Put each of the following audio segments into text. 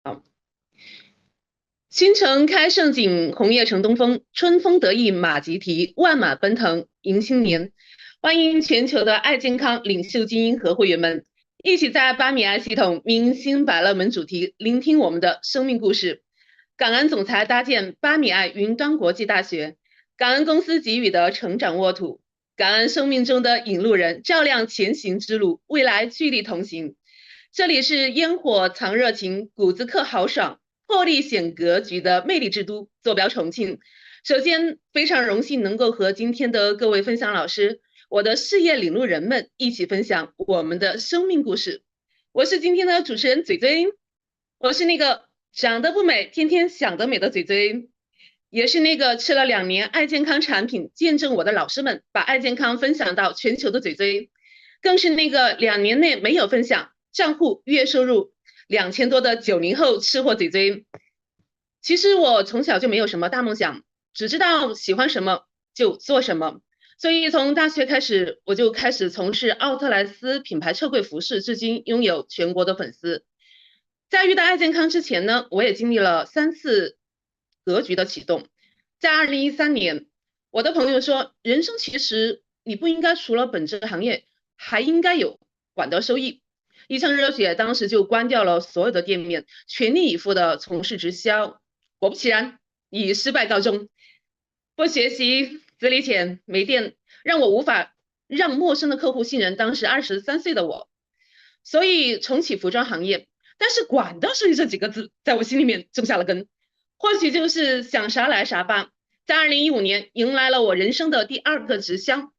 好，新城开盛景，红叶乘东风，春风得意马急蹄，万马奔腾迎新年。欢迎全球的爱健康领袖精英和会员们，一起在巴米爱系统明星百乐门主题，聆听我们的生命故事。感恩总裁搭建巴米爱云端国际大学，感恩公司给予的成长沃土，感恩生命中的引路人，照亮前行之路，未来距力同行。这里是烟火藏热情，谷子客豪爽。魄力显格局的魅力之都，坐标重庆。首先，非常荣幸能够和今天的各位分享老师，我的事业领路人们一起分享我们的生命故事。我是今天的主持人嘴嘴，我是那个长得不美，天天想得美的嘴嘴，也是那个吃了2年爱健康产品，见证我的老师们把爱健康分享到全球的嘴嘴，更是那个2年内没有分享，账户月收入2000多的90后吃货嘴嘴。其实我从小就没有什么大梦想，只知道喜欢什么就做什么。所以从大学开始，我就开始从事奥特莱斯品牌车柜服饰，至今拥有全国的粉丝。在遇到爱健康之前呢，我也经历了3次格局的启动。在2013年，我的朋友说，人生其实你不应该除了本职行业，还应该有管道收益。一腔热血，当时就关掉了所有的店面，全力以赴的从事直销。果不其然，以失败告终。不学习，资历浅，没电，让我无法让陌生的客户信任当时23岁的我。所以重启服装行业，但是管道收益这几个字在我心里面种下了根。或许就是想啥来啥吧。在2015年，迎来了我人生的第2个直销，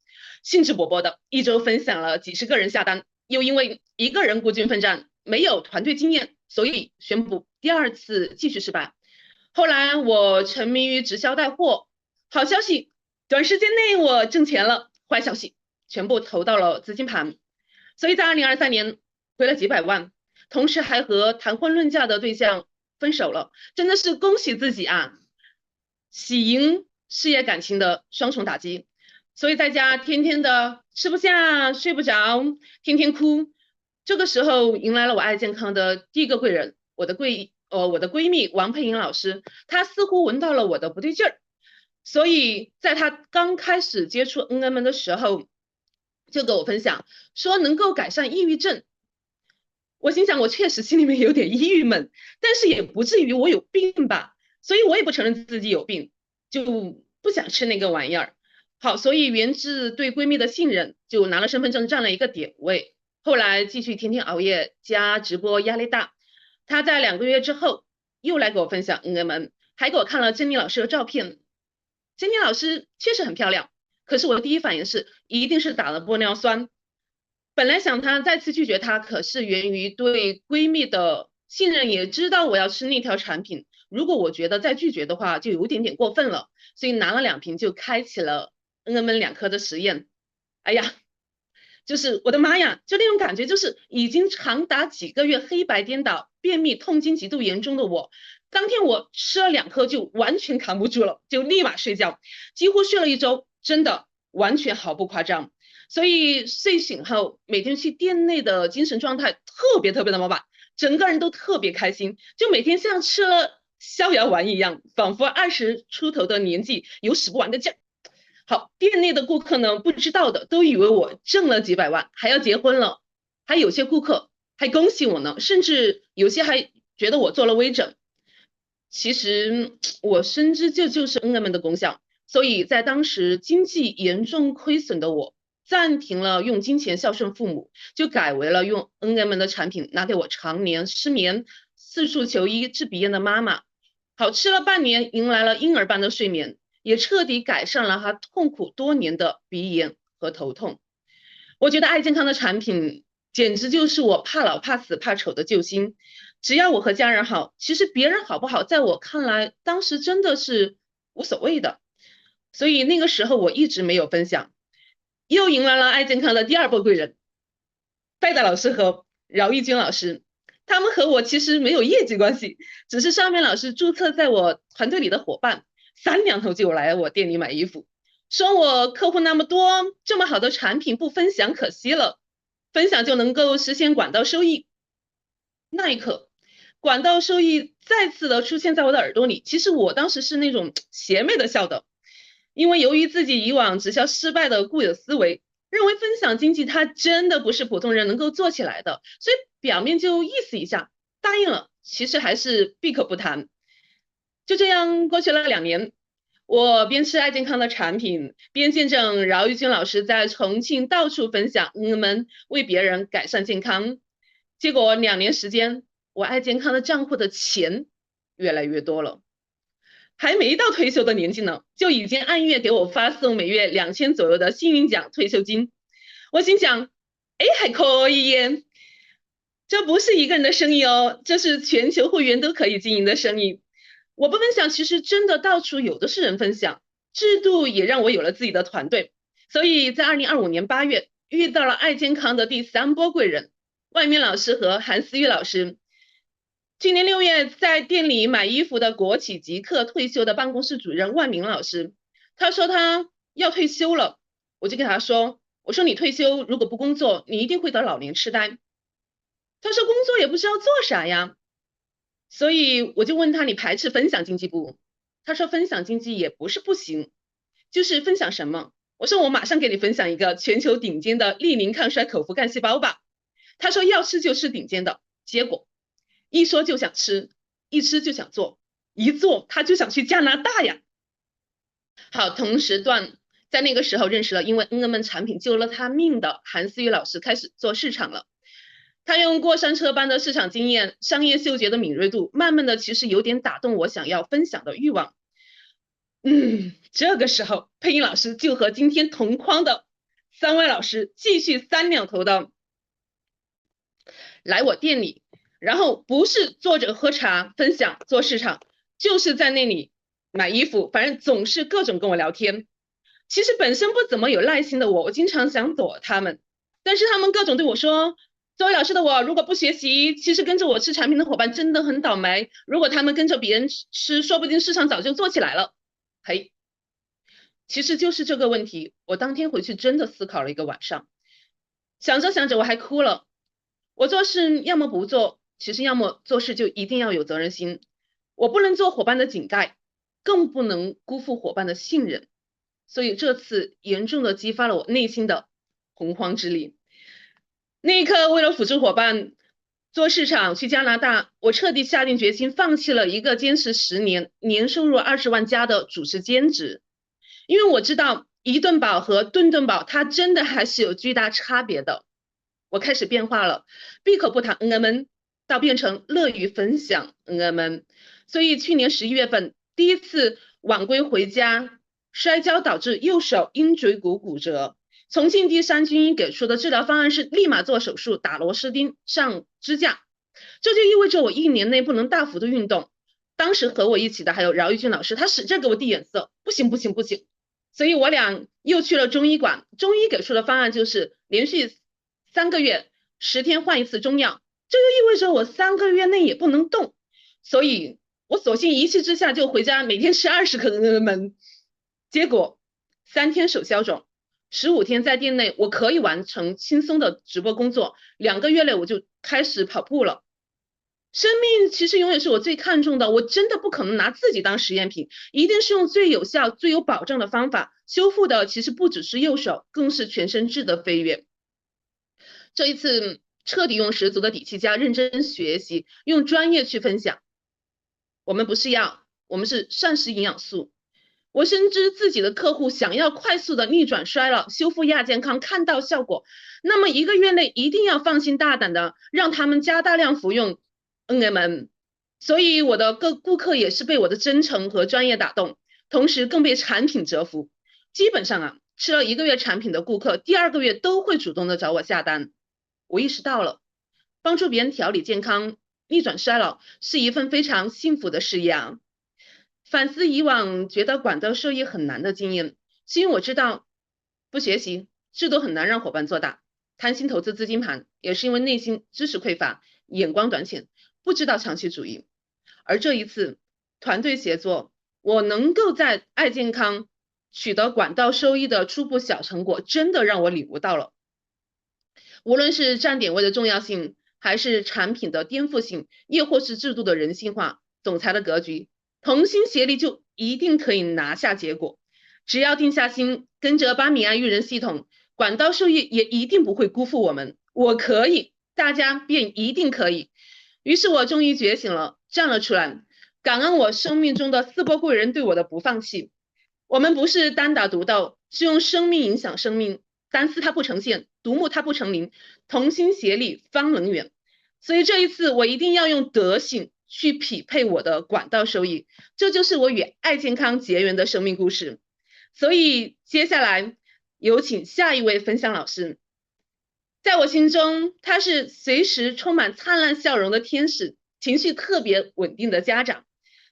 兴致勃勃的一周分享了几十个人下单，又因为一个人孤军奋战，没有团队经验，所以宣布第2次继续失败。后来我沉迷于直销带货，好消息，短时间内我挣钱了；坏消息，全部投到了资金盘。所以在2023年亏了几百万，同时还和谈婚论嫁的对象分手了，真的是恭喜自己啊！喜迎事业感情的双重打击，所以在家天天的吃不下睡不着，天天哭。这个时候迎来了我爱健康的第一个贵人，我的闺蜜王佩莹老师，她似乎闻到了我的不对劲儿，所以在她刚开始接触 NMN 的时候，就跟我分享说能够改善抑郁症。我心想，我确实心里面有点抑郁闷，但是也不至于我有病吧，所以我也不承认自己有病，就不想吃那个玩意儿。好，所以源自对闺蜜的信任，就拿了身份证占了一个点位。后来继续天天熬夜加直播，压力大。她在2个月之后又来给我分享 NMN，还给我看了珍妮老师的照片。珍妮老师确实很漂亮，可是我的第一反应是，一定是打了玻尿酸。本来想她再次拒绝她，可是源于对闺蜜的信任，也知道我要吃那条产品。如果我觉得再拒绝的话，就有一点点过分了，所以拿了2瓶就开启了 NMN 2颗的实验。哎呀，就是我的妈呀，就那种感觉，就是已经长达几个月黑白颠倒、便秘、痛经极度严重的我，当天我吃了2颗就完全扛不住了，就立马睡觉，几乎睡了1周，真的完全毫不夸张。所以睡醒后，每天去店内的精神状态特别的满，整个人都特别开心，就每天像吃了逍遥丸一样，仿佛20出头的年纪有使不完的劲儿。好，店内的顾客呢，不知道的都以为我挣了几百万，还要结婚了，还有些顾客还恭喜我呢，甚至有些还觉得我做了微整。其实我深知这就是 NMN 的功效，所以在当时经济严重亏损的我，暂停了用金钱孝顺父母，就改为了用 NMN 的产品拿给我常年失眠、四处求医治鼻炎的妈妈。好，吃了半年，迎来了婴儿般的睡眠，也彻底改善了她痛苦多年的鼻炎和头痛。我觉得爱健康的产品简直就是我怕老怕死怕丑的救星。只要我和家人好，其实别人好不好，在我看来，当时真的是无所谓的。所以那个时候我一直没有分享，又迎来了爱健康的第2波贵人，戴戴老师和饶义军老师。他们和我其实没有业绩关系，只是上面老师注册在我团队里的伙伴，3两头就来我店里买衣服，说我客户那么多，这么好的产品不分享可惜了，分享就能够实现管道收益。那一刻，管道收益再次的出现在我的耳朵里。其实我当时是那种邪魅的笑的，因为由于自己以往直销失败的固有思维，认为分享经济它真的不是普通人能够做起来的，所以表面就意思一下答应了，其实还是闭口不谈。就这样过去了2年，我边吃爱健康的产品，边见证饶玉军老师在重庆到处分享们为别人改善健康。结果2年时间，我爱健康的账户的钱越来越多了，还没到退休的年纪呢，就已经按月给我发送每月2000左右的幸运奖退休金。我心想，哎，还可以耶，这不是一个人的生意哦，这是全球会员都可以经营的生意。我不分享，其实真的到处有的是人分享，制度也让我有了自己的团队。所以在2025年8月，遇到了爱健康的第3波贵人，万明老师和韩思玉老师。去年6月，在店里买衣服的国企极客退休的办公室主任万明老师，他说他要退休了，我就跟他说，我说你退休如果不工作，你一定会得老年痴呆。他说工作也不知道做啥呀。所以我就问他，你排斥分享经济不？他说分享经济也不是不行，就是分享什么？我说我马上给你分享一个全球顶尖的利宁抗衰口服干细胞吧。他说要吃就吃顶尖的，结果一说就想吃，一吃就想做，一做他就想去加拿大呀。好，同时段在那个时候认识了因为们产品救了他命的韩思雨老师，开始做市场了。他用过山车般的市场经验，商业嗅觉的敏锐度，慢慢的其实有点打动我想要分享的欲望。这个时候配音老师就和今天同框的3位老师继续3两头的来我店里，然后不是坐着喝茶分享做市场，就是在那里买衣服，反正总是各种跟我聊天。其实本身不怎么有耐心的我经常想躲他们，但是他们各种对我说，作为老师的我，如果不学习，其实跟着我吃产品的伙伴真的很倒霉。如果他们跟着别人吃，说不定市场早就做起来了。嘿，其实就是这个问题，我当天回去真的思考了一个晚上，想着想着我还哭了。我做事要么不做，其实要么做事就一定要有责任心。我不能做伙伴的井盖，更不能辜负伙伴的信任。所以这次严重的激发了我内心的洪荒之力。那一刻，为了辅助伙伴做市场去加拿大，我彻底下定决心放弃了一个坚持10年、年收入20万加的主持兼职，因为我知道一顿饱和顿顿饱，它真的还是有巨大差别的。我开始变化了，闭口不谈们，到变成乐于分享们。所以去年11月份，第一次晚归回家，摔跤导致右手鹰椎骨骨折。重庆第3军医给出的治疗方案是立马做手术，打螺丝钉，上支架。这就意味着我1年内不能大幅度运动。当时和我一起的还有饶玉军老师，他使劲给我递眼色，不行不行不行。所以我俩又去了中医馆，中医给出的方案就是连续3个月10天换1次中药，这就意味着我3个月内也不能动。所以我索性一气之下就回家每天吃20颗们。结果3天手消肿，15天在店内我可以完成轻松的直播工作，2个月内我就开始跑步了。生命其实永远是我最看重的，我真的不可能拿自己当实验品，一定是用最有效、最有保障的方法修复的。其实不只是右手，更是全身质的飞跃。这一次彻底用10足的底气加认真学习，用专业去分享。我们不是药，我们是膳食营养素。我深知自己的客户想要快速的逆转衰老、修复亚健康，看到效果，那么1个月内一定要放心大胆的让他们加大量服用NMN。所以我的顾客也是被我的真诚和专业打动，同时更被产品折服。基本上吃了1个月产品的顾客，第2个月都会主动的找我下单。我意识到了，帮助别人调理健康、逆转衰老是一份非常幸福的事业啊。反思以往觉得管道收益很难的经验，是因为我知道不学习制度很难让伙伴做大，贪心投资资金盘，也是因为内心知识匮乏、眼光短浅，不知道长期主义。而这一次团队协作，我能够在爱健康取得管道收益的初步小成果，真的让我领悟到了，无论是站点位的重要性，还是产品的颠覆性，亦或是制度的人性化，总裁的格局，同心协力就一定可以拿下结果。只要定下心，跟着巴米安育人系统，管道授业也一定不会辜负我们。我可以，大家便一定可以。于是我终于觉醒了，站了出来，感恩我生命中的4波贵人对我的不放弃。我们不是单打独斗，是用生命影响生命，单丝它不成线，独木它不成林，同心协力方能远。所以这一次我一定要用德性去匹配我的管道收益，这就是我与爱健康结缘的生命故事。所以接下来有请下一位分享老师。在我心中，他是随时充满灿烂笑容的天使，情绪特别稳定的家长，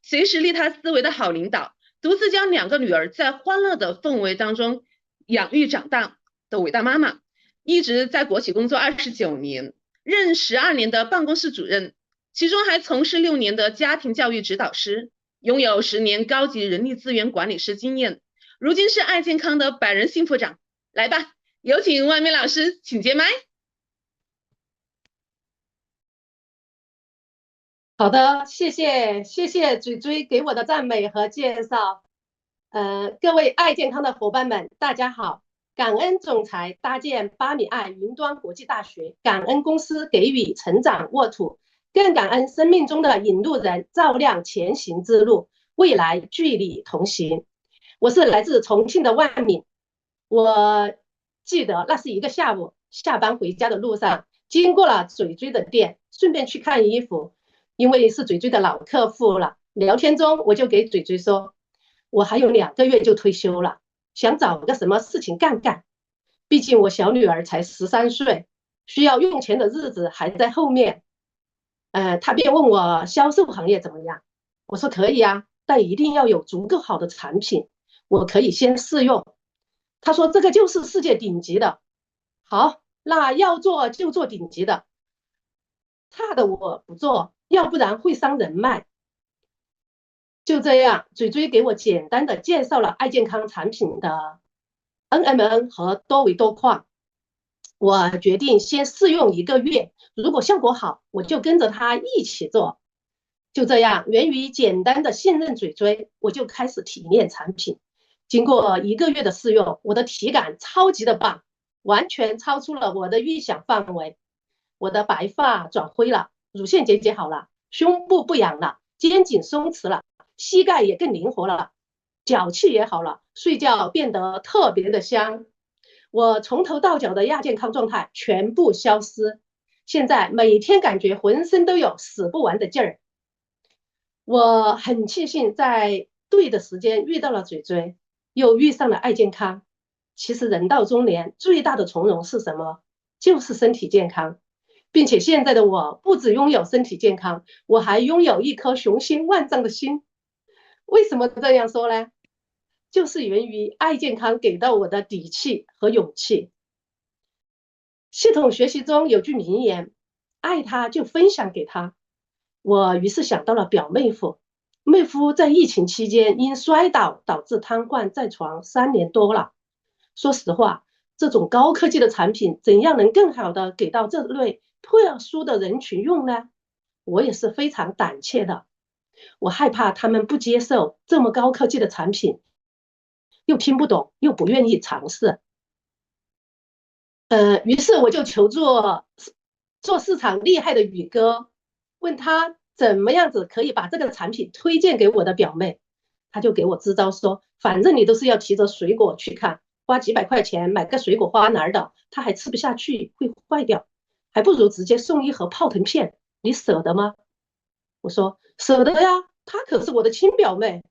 随时利他思维的好领导，独自将2个女儿在欢乐的氛围当中养育长大的伟大妈妈，一直在国企工作29年，任12年的办公室主任，其中还从事6年的家庭教育指导师，拥有10年高级人力资源管理师经验，如今是爱健康的百人幸福长。来吧，有请万明老师，请接麦。好的，谢谢嘴嘴给我的赞美和介绍。各位爱健康的伙伴们，大家好！感恩总裁搭建巴米爱云端国际大学，感恩公司给予成长沃土，更感恩生命中的引路人照亮前行之路，未来距你同行。我是来自重庆的万敏，我记得那是一个下午，下班回家的路上，经过了嘴嘴的店，顺便去看衣服。因为是嘴嘴的老客户了，聊天中我就给嘴嘴说，我还有2个月就退休了，想找个什么事情干干。毕竟我小女儿才13岁，需要用钱的日子还在后面。他便问我销售行业怎么样，我说可以啊，但一定要有足够好的产品，我可以先试用。他说这个就是世界顶级的。好，那要做就做顶级的，差的我不做，要不然会伤人脉。就这样，嘴嘴给我简单的介绍了爱健康产品的 NMN 和多维多矿。我决定先试用1个月，如果效果好，我就跟着他一起做。就这样，源于简单的信任嘴嘴，我就开始体验产品。经过1个月的试用，我的体感超级的棒，完全超出了我的预想范围。我的白发转灰了，乳腺结节好了，胸部不痒了，肩颈松弛了，膝盖也更灵活了，脚气也好了，睡觉变得特别的香。我从头到脚的亚健康状态全部消失，现在每天感觉浑身都有使不完的劲儿。我很庆幸在对的时间遇到了嘴嘴，又遇上了爱健康。其实人到中年最大的从容是什么？就是身体健康。并且现在的我不只拥有身体健康，我还拥有一颗雄心万丈的心。为什么这样说呢？就是源于爱健康给到我的底气和勇气。系统学习中有句名言，爱他就分享给他。我于是想到了表妹夫。妹夫在疫情期间因摔倒导致瘫痪在床3年多了。说实话，这种高科技的产品怎样能更好的给到这类特殊的人群用呢？我也是非常胆怯的，我害怕他们不接受这么高科技的产品，又听不懂，又不愿意尝试。于是我就求助做市场厉害的宇哥，问他怎么样子可以把这个产品推荐给我的表妹。他就给我支招说，反正你都是要提着水果去看，花几百块钱买个水果花篮的，他还吃不下去，会坏掉，还不如直接送一盒泡腾片，你舍得吗？我说舍得呀，她可是我的亲表妹。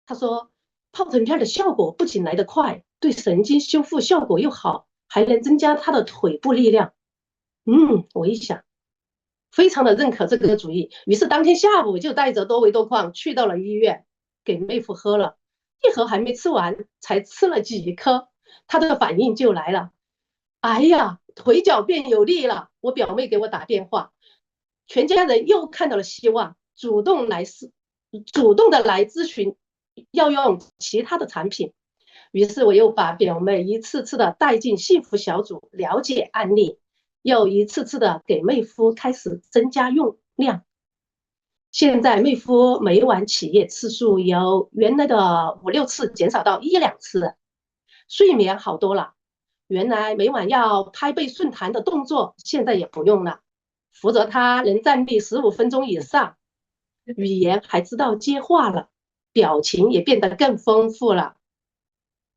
他说泡腾片的效果不仅来得快，对神经修复效果又好，还能增加她的腿部力量。我一想，非常的认可这个主意，于是当天下午就带着多维多矿去到了医院，给妹夫喝了一盒，还没吃完，才吃了几颗，他的反应就来了。哎呀，腿脚变有力了！我表妹给我打电话，全家人又看到了希望，主动的来咨询要用其他的产品。于是我又把表妹一次次的带进幸福小组，了解案例，又一次次的给妹夫开始增加用量。现在妹夫每晚起夜次数由原来的5、6次减少到1、2次，睡眠好多了。原来每晚要拍背顺弹的动作，现在也不用了，扶着他能站立15分钟以上，语言还知道接话了，表情也变得更丰富了，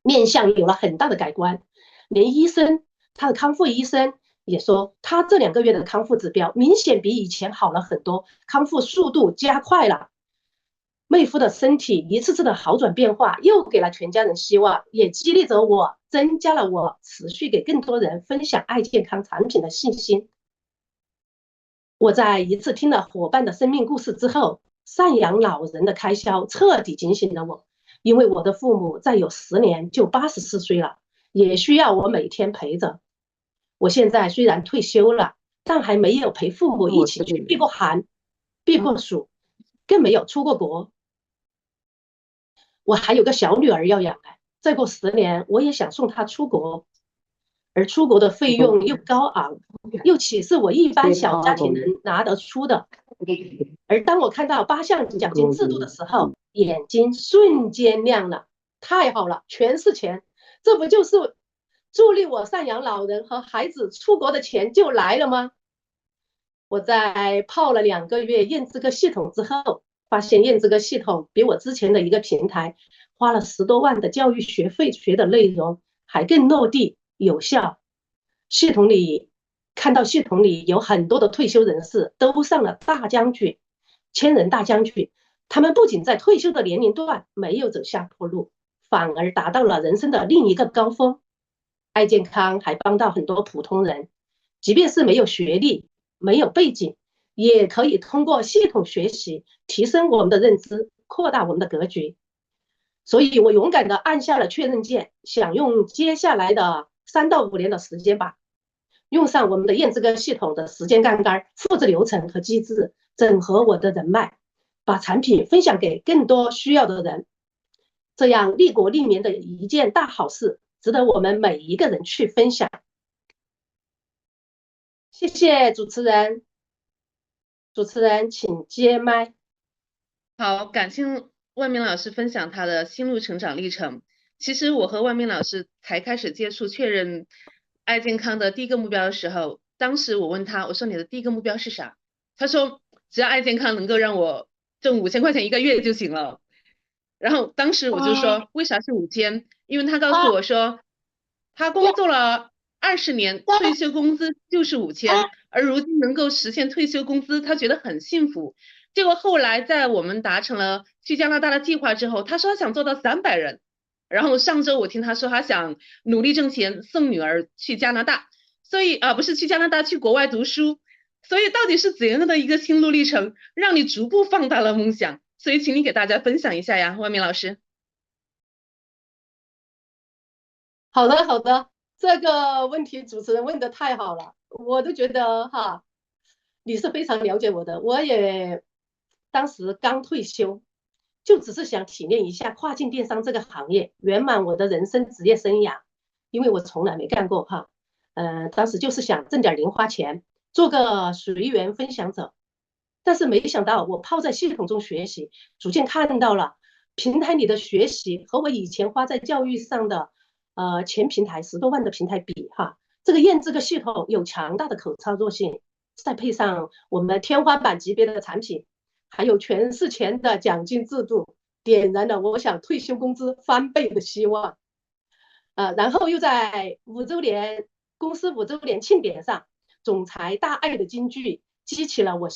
面相有了很大的改观。连医生，他的康复医生也说，他这2个月的康复指标明显比以前好了很多，康复速度加快了。妹夫的身体一次次的好转变化，又给了全家人希望，也激励着我，增加了我持续给更多人分享爱健康产品的信心。我在一次听了伙伴的生命故事之后，赡养老人的开销彻底警醒了我，因为我的父母再有10年就84岁了，也需要我每天陪着。我现在虽然退休了，但还没有陪父母一起去避过寒、避过暑，更没有出过国。我还有个小女儿要养，再过10年，我也想送她出国，而出国的费用又高昂，又岂是我一般小家庭能拿得出的？而当我看到8项奖金制度的时候，眼睛瞬间亮了，太好了，全是钱，这不就是助力我赡养老人和孩子出国的钱就来了吗？我在泡了2个月验资格系统之后，发现验资格系统比我之前的一个平台花了10多万的教育学费学的内容还更落地有效。看到系统里有很多的退休人士都上了大将军、千人大将军，他们不仅在退休的年龄段没有走下坡路，反而达到了人生的另一个高峰。爱健康还帮到很多普通人，即便是没有学历、没有背景，也可以通过系统学习提升我们的认知，扩大我们的格局。所以我勇敢地按下了确认键，想用接下来的3到5年的时间吧，用上我们的验资格系统的时间杠杆、复制流程和机制，整合我的人脉，把产品分享给更多需要的人，这样利国利民的一件大好事，值得我们每一个人去分享。谢谢主持人，主持人请接麦。好，感谢万明老师分享他的心路成长历程。其实我和万明老师才开始接触确认爱健康的第一个目标的时候，当时我问他，我说你的第一个目标是啥？他说只要爱健康能够让我挣5000块钱1个月就行了。然后当时我就说为啥是5000？因为他告诉我说他工作了20年，退休工资就是5000，而如今能够实现退休工资，他觉得很幸福。结果后来在我们达成了去加拿大的计划之后，他说他想做到300人。然后上周我听他说他想努力挣钱送女儿去加拿大，所以不是去加拿大，去国外读书。所以到底是怎样的一个心路历程，让你逐步放大了梦想？所以请你给大家分享一下呀，万明老师。好的，好的，这个问题主持人问的太好了，我都觉得哈，你是非常了解我的。我也当时刚退休，就只是想体验一下跨境电商这个行业，圆满我的人生职业生涯，因为我从来没干过哈。当时就是想挣点零花钱，做个随缘分享者。但是没想到我泡在系统中学习，逐渐看到了平台里的学习和我以前花在教育上的前平台10多万的平台比哈，这个验资个系统有强大的可操作性，再配上我们天花板级别的产品，还有全是钱的奖金制度，点燃了我想退休工资翻倍的希望。然后又在公司5周年庆典上，总裁大爱的金句激起了我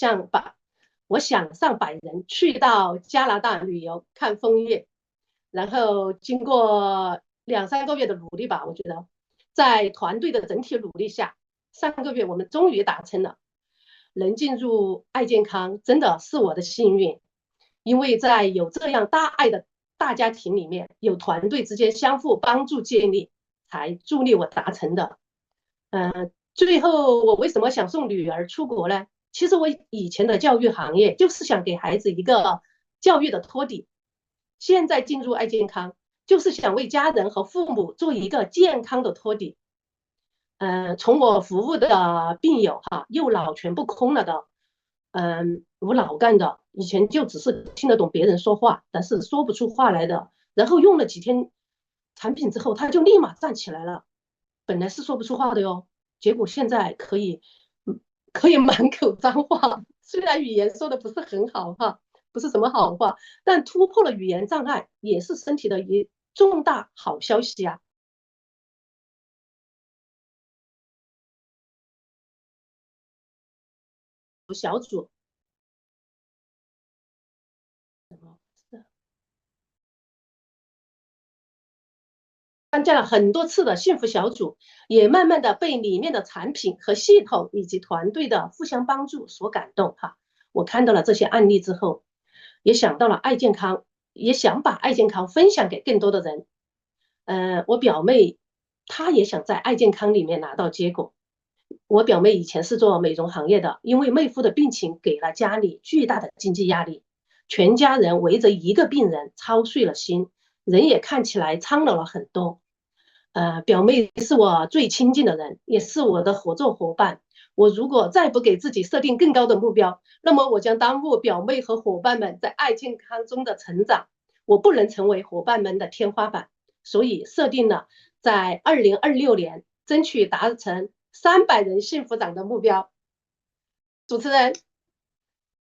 想上百人去到加拿大旅游看枫叶。然后经过2、3个月的努力吧，我觉得在团队的整体努力下，3个月我们终于达成了。能进入爱健康真的是我的幸运，因为在有这样大爱的大家庭里面，有团队之间相互帮助建立，才助力我达成的。最后我为什么想送女儿出国呢？其实我以前的教育行业就是想给孩子一个教育的托底，现在进入爱健康就是想为家人和父母做一个健康的托底。从我服务的病友右脑全部空了的，无脑干的，以前就只是听得懂别人说话，但是说不出话来的，然后用了几天产品之后，他就立马站起来了，本来是说不出话的哟，结果现在可以满口脏话，虽然语言说的不是很好不是什么好话，但突破了语言障碍，也是身体的一重大好消息啊。小组参加了很多次的幸福小组，也慢慢的被里面的产品和系统以及团队的互相帮助所感动我看到了这些案例之后，也想到了爱健康，也想把爱健康分享给更多的人。我表妹她也想在爱健康里面拿到结果。我表妹以前是做美容行业的，因为妹夫的病情给了家里巨大的经济压力，全家人围着一个病人操碎了心，人也看起来苍老了很多。表妹是我最亲近的人，也是我的合作伙伴。我如果再不给自己设定更高的目标，那么我将耽误表妹和伙伴们在爱健康中的成长。我不能成为伙伴们的天花板，所以设定了在2026年争取达成300人幸福长的目标。主持人，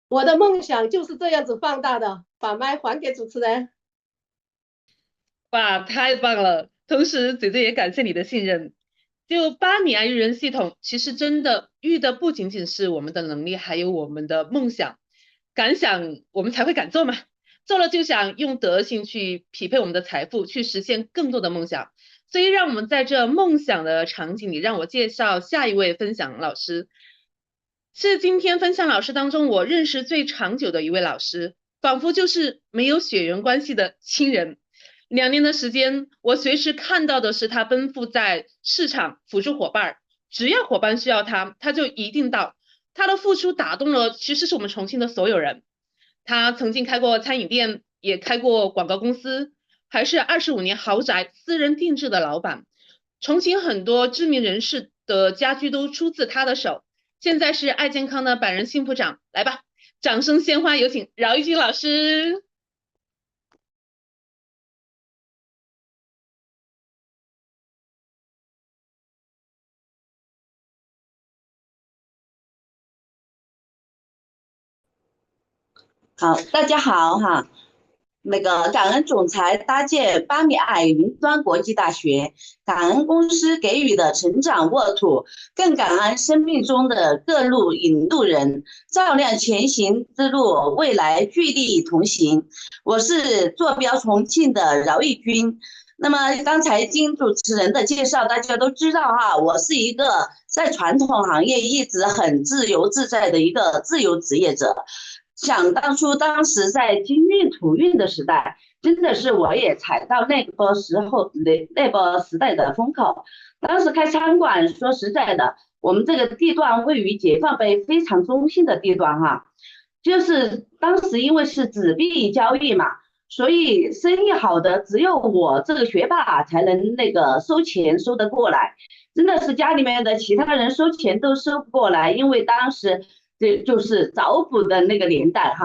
我的梦想就是这样子放大的。把麦还给主持人。哇，太棒了！同时，嘴嘴也感谢你的信任。就巴米爱育人系统，其实真的育的不仅仅是我们的能力，还有我们的梦想。敢想，我们才会敢做嘛。做了就想用德行去匹配我们的财富，去实现更多的梦想。所以，让我们在这梦想的场景里，让我介绍下一位分享老师，是今天分享老师当中我认识最长久的一位老师，仿佛就是没有血缘关系的亲人。2年的时间，我随时看到的是他奔赴在市场辅助伙伴，只要伙伴需要他，他就一定到。他的付出打动了其实是我们重庆的所有人。他曾经开过餐饮店，也开过广告公司，还是25年豪宅私人定制的老板。重庆很多知名人士的家居都出自他的手。现在是爱健康的百人幸福长，来吧，掌声鲜花有请饶玉军老师。好，大家好哈。感恩总裁搭建巴米艾云端国际大学，感恩公司给予的成长沃土，更感恩生命中的各路引路人，照亮前行之路，未来聚力同行。我是坐标重庆的饶玉军。那么刚才经主持人的介绍，大家都知道我是一个在传统行业一直很自由自在的一个自由职业者。想当初，当时在京韵土运的时代，真的是我也踩到那个时候那个时代的风口。当时开餐馆，说实在的，我们这个地段位于解放碑非常中心的地段就是当时因为是纸币交易嘛，所以生意好的只有我这个学霸才能收钱收得过来，真的是家里面的其他人收钱都收不过来，因为当时这就是找补的那个年代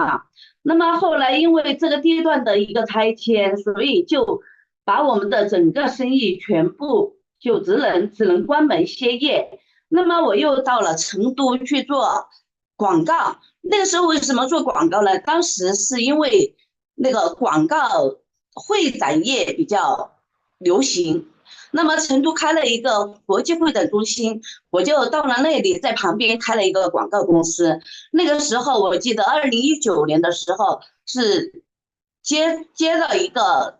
那么后来因为这个地段的一个拆迁，所以就把我们的整个生意全部就只能关门歇业。那么我又到了成都去做广告。那个时候为什么做广告呢？当时是因为那个广告会展业比较流行，那么成都开了一个国际会展中心，我就到了那里，在旁边开了一个广告公司。那个时候我记得2019年的时候是接了一个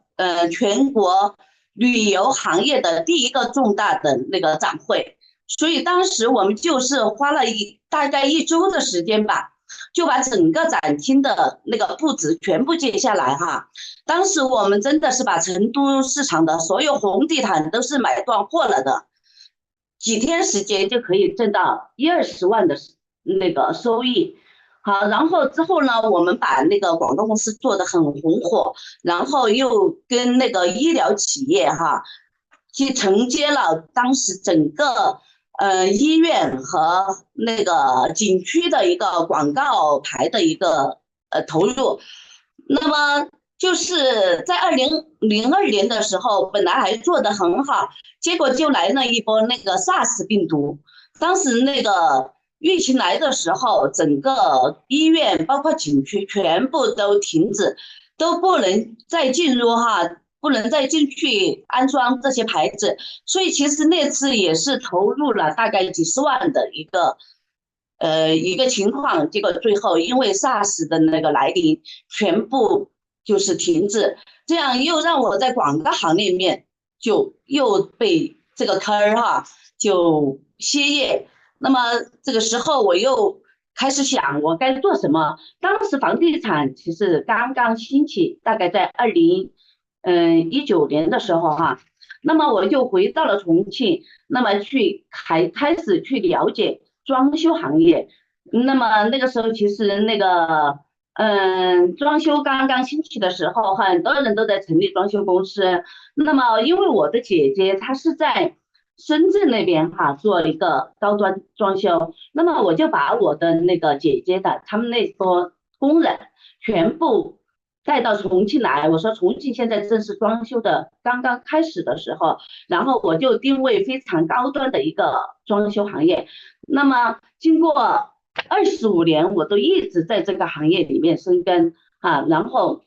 全国旅游行业的第一个重大的那个展会，所以当时我们就是花了大概1周的时间吧，就把整个展厅的那个布置全部接下来当时我们真的是把成都市场的所有红地毯都是买断货了的，几天时间就可以挣到10-20万的那个收益。好，然后之后呢，我们把那个广告公司做得很红火，然后又跟那个医疗企业去承接了当时整个医院和那个景区的一个广告牌的一个投入。那么就是在2002年的时候，本来还做得很好，结果就来了一波那个 SARS 病毒。当时那个疫情来的时候，整个医院包括景区全部都停止，都不能再进入不能再进去安装这些牌子。所以其实那次也是投入了大概几十万的一个情况，结果最后因为 SARS 的那个来临，全部就是停滞，这样又让我在广告行业里面就又被这个坑就歇业。那么这个时候我又开始想我该做什么。当时房地产其实刚刚兴起，大概在2019年的时候那么我就回到了重庆，那么开始去了解装修行业。那么那个时候其实那个装修刚刚兴起的时候，很多人都在成立装修公司。那么因为我的姐姐她是在深圳那边做一个高端装修，那么我就把我的那个姐姐的他们那波工人全部带到重庆来。我说重庆现在正是装修的刚刚开始的时候，然后我就定位非常高端的一个装修行业。那么经过25年，我都一直在这个行业里面深耕然后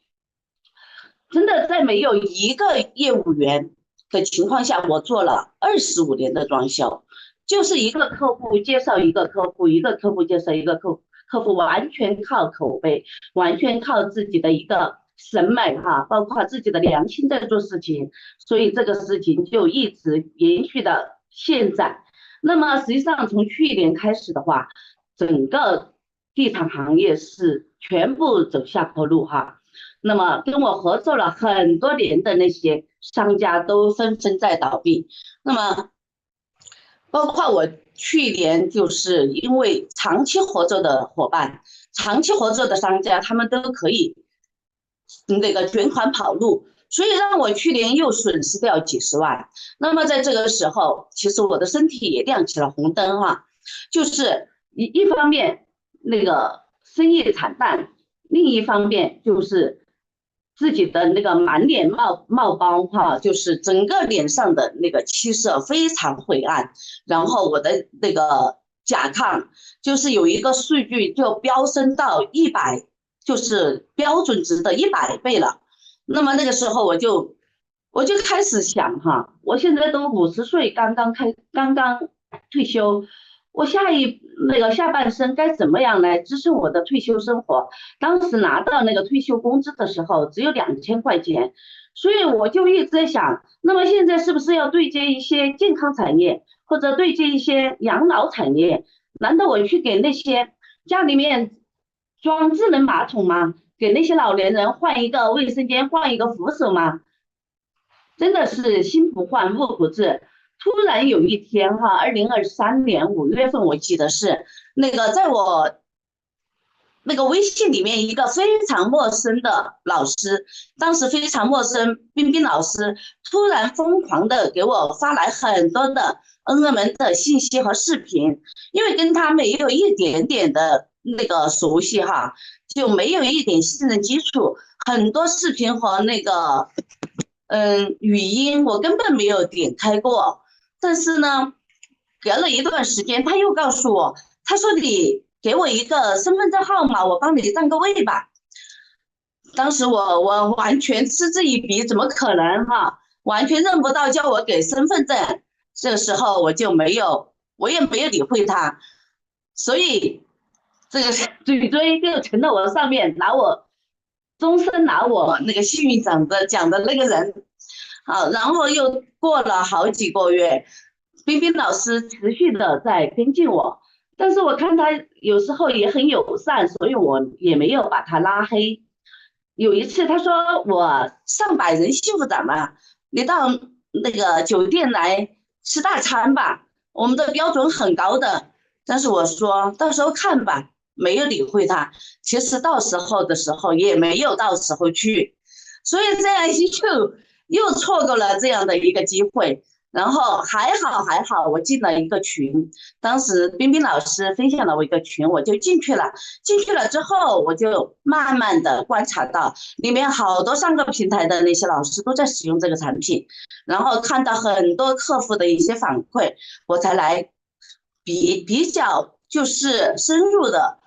真的在没有一个业务员的情况下，我做了25年的装修，就是一个客户介绍一个客户，一个客户介绍一个客户，完全靠口碑，完全靠自己的一个审美包括自己的良心在做事情，所以这个事情就一直延续到现在。那么实际上从去年开始的话，整个地产行业是全部走下坡路那么跟我合作了很多年的那些商家都纷纷在倒闭。那么包括我去年就是因为长期合作的伙伴、长期合作的商家，他们都可以那个卷款跑路，所以让我去年又损失掉几十万。那么在这个时候，其实我的身体也亮起了红灯就是一方面那个生意惨淡，另一方面就是自己的那个满脸冒包就是整个脸上的那个气色非常晦暗。然后我的那个甲亢就是有一个数据就飙升到100，就是标准值的100倍了。那么那个时候我就开始想我现在都50岁，刚刚退休，我下半生该怎么样来支撑我的退休生活？当时拿到那个退休工资的时候只有2000块钱，所以我就一直在想，那么现在是不是要对接一些健康产业，或者对接一些养老产业？难道我去给那些家里面装智能马桶吗？给那些老年人换一个卫生间，换一个扶手吗？真的是心不换物不治。突然有一天2023年5月份，我记得是那个在我那个微信里面一个非常陌生的老师，当时非常陌生，冰冰老师突然疯狂的给我发来很多的恩人们的信息和视频，因为跟他没有一点点的那个熟悉就没有一点信任基础，很多视频和那个语音我根本没有点开过。但是呢，隔了一段时间，他又告诉我，他说你给我一个身份证号码，我帮你占个位吧。当时我完全嗤之以鼻，怎么可能完全认不到，叫我给身份证。这个时候我也没有理会他，所以这个嘴追就成了我上面终身拿我那个幸运奖的那个人。然后又过了好几个月，冰冰老师持续的在跟进我，但是我看他有时候也很友善，所以我也没有把他拉黑。有一次他说我上百人幸福展嘛，你到那个酒店来吃大餐吧，我们的标准很高的。但是我说到时候看吧，没有理会他。其实到时候的时候也没有到时候去，所以这样又错过了这样的一个机会。然后还好，我进了一个群，当时冰冰老师分享了我一个群，我就进去了。进去了之后，我就慢慢的观察到里面好多上个平台的那些老师都在使用这个产品，然后看到很多客户的一些反馈，我才来比较就是深入的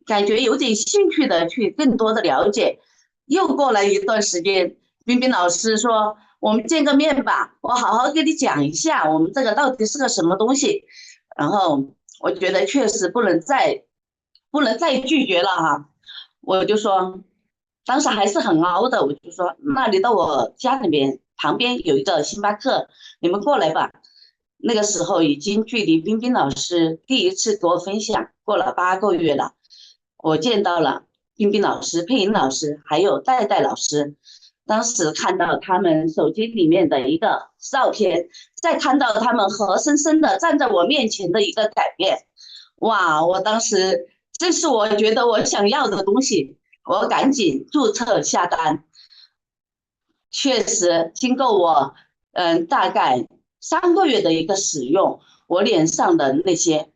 感觉有点兴趣的去更多的了解。又过了一段时间，冰冰老师说我们见个面吧，我好好给你讲一下我们这个到底是个什么东西。然后我觉得确实不能再拒绝了哈，我就说当时还是很凹的，我就说那你到我家里面旁边有一个星巴克，你们过来吧。那个时候已经距离冰冰老师第一次给我分享过了8个月了，我见到了冰冰老师、佩莹老师还有戴戴老师。当时看到他们手机里面的一个照片，再看到他们活生生的站在我面前的一个改变，哇！我当时这是我觉得我想要的东西，我赶紧注册下单。确实，经过我大概3个月的一个使用，我脸上的那些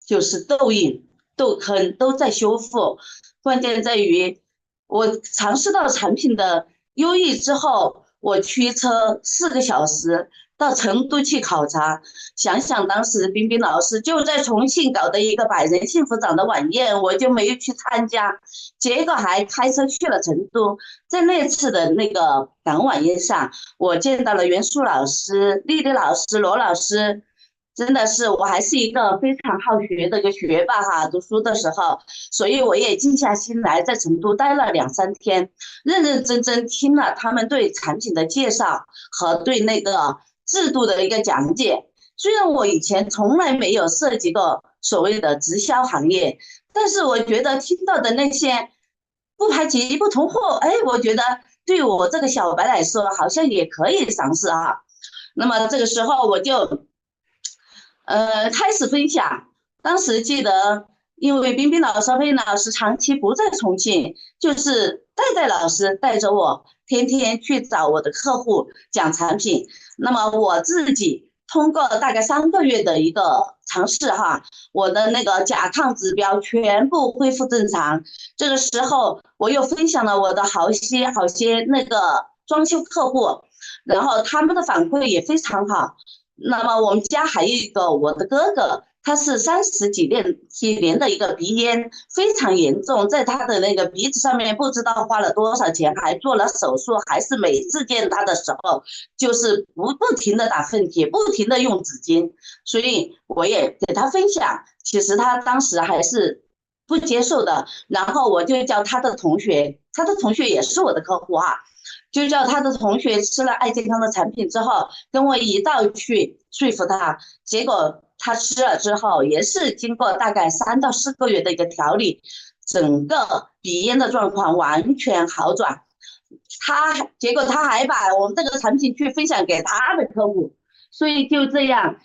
就是痘印、痘坑都在修复。关键在于我尝试到产品的优异之后，我驱车4个小时到成都去考察。想想当时冰冰老师就在重庆搞的一个百人幸福长的晚宴，我就没有去参加，结果还开车去了成都。在那次的那个感恩晚宴上，我见到了袁树老师、丽丽老师、罗老师。真的是我还是一个非常好学的一个学霸哈，读书的时候，所以我也静下心来，在成都待了2、3天，认认真真听了他们对产品的介绍和对那个制度的一个讲解。虽然我以前从来没有涉及过所谓的直销行业，但是我觉得听到的那些不排挤不同货，哎，我觉得对我这个小白来说，好像也可以尝试啊。那么这个时候我就开始分享。当时记得，因为冰冰老师、佩老师长期不在重庆，就是戴戴老师带着我天天去找我的客户讲产品。那么我自己通过大概3个月的一个尝试哈，我的那个甲亢指标全部恢复正常。这个时候我又分享了我的好些那个装修客户，然后他们的反馈也非常好。那么我们家还有一个我的哥哥，他是30几年的一个鼻炎非常严重，在他的那个鼻子上面不知道花了多少钱，还做了手术，还是每次见他的时候就是不停的打喷嚏，不停的用纸巾。所以我也给他分享，其实他当时还是不接受的，然后我就叫他的同学也是我的客户哈，就叫他的同学吃了爱健康的产品之后，跟我一道去说服他。结果他吃了之后，也是经过大概3到4个月的一个调理，整个鼻炎的状况完全好转。结果他还把我们这个产品去分享给他的客户，所以就这样，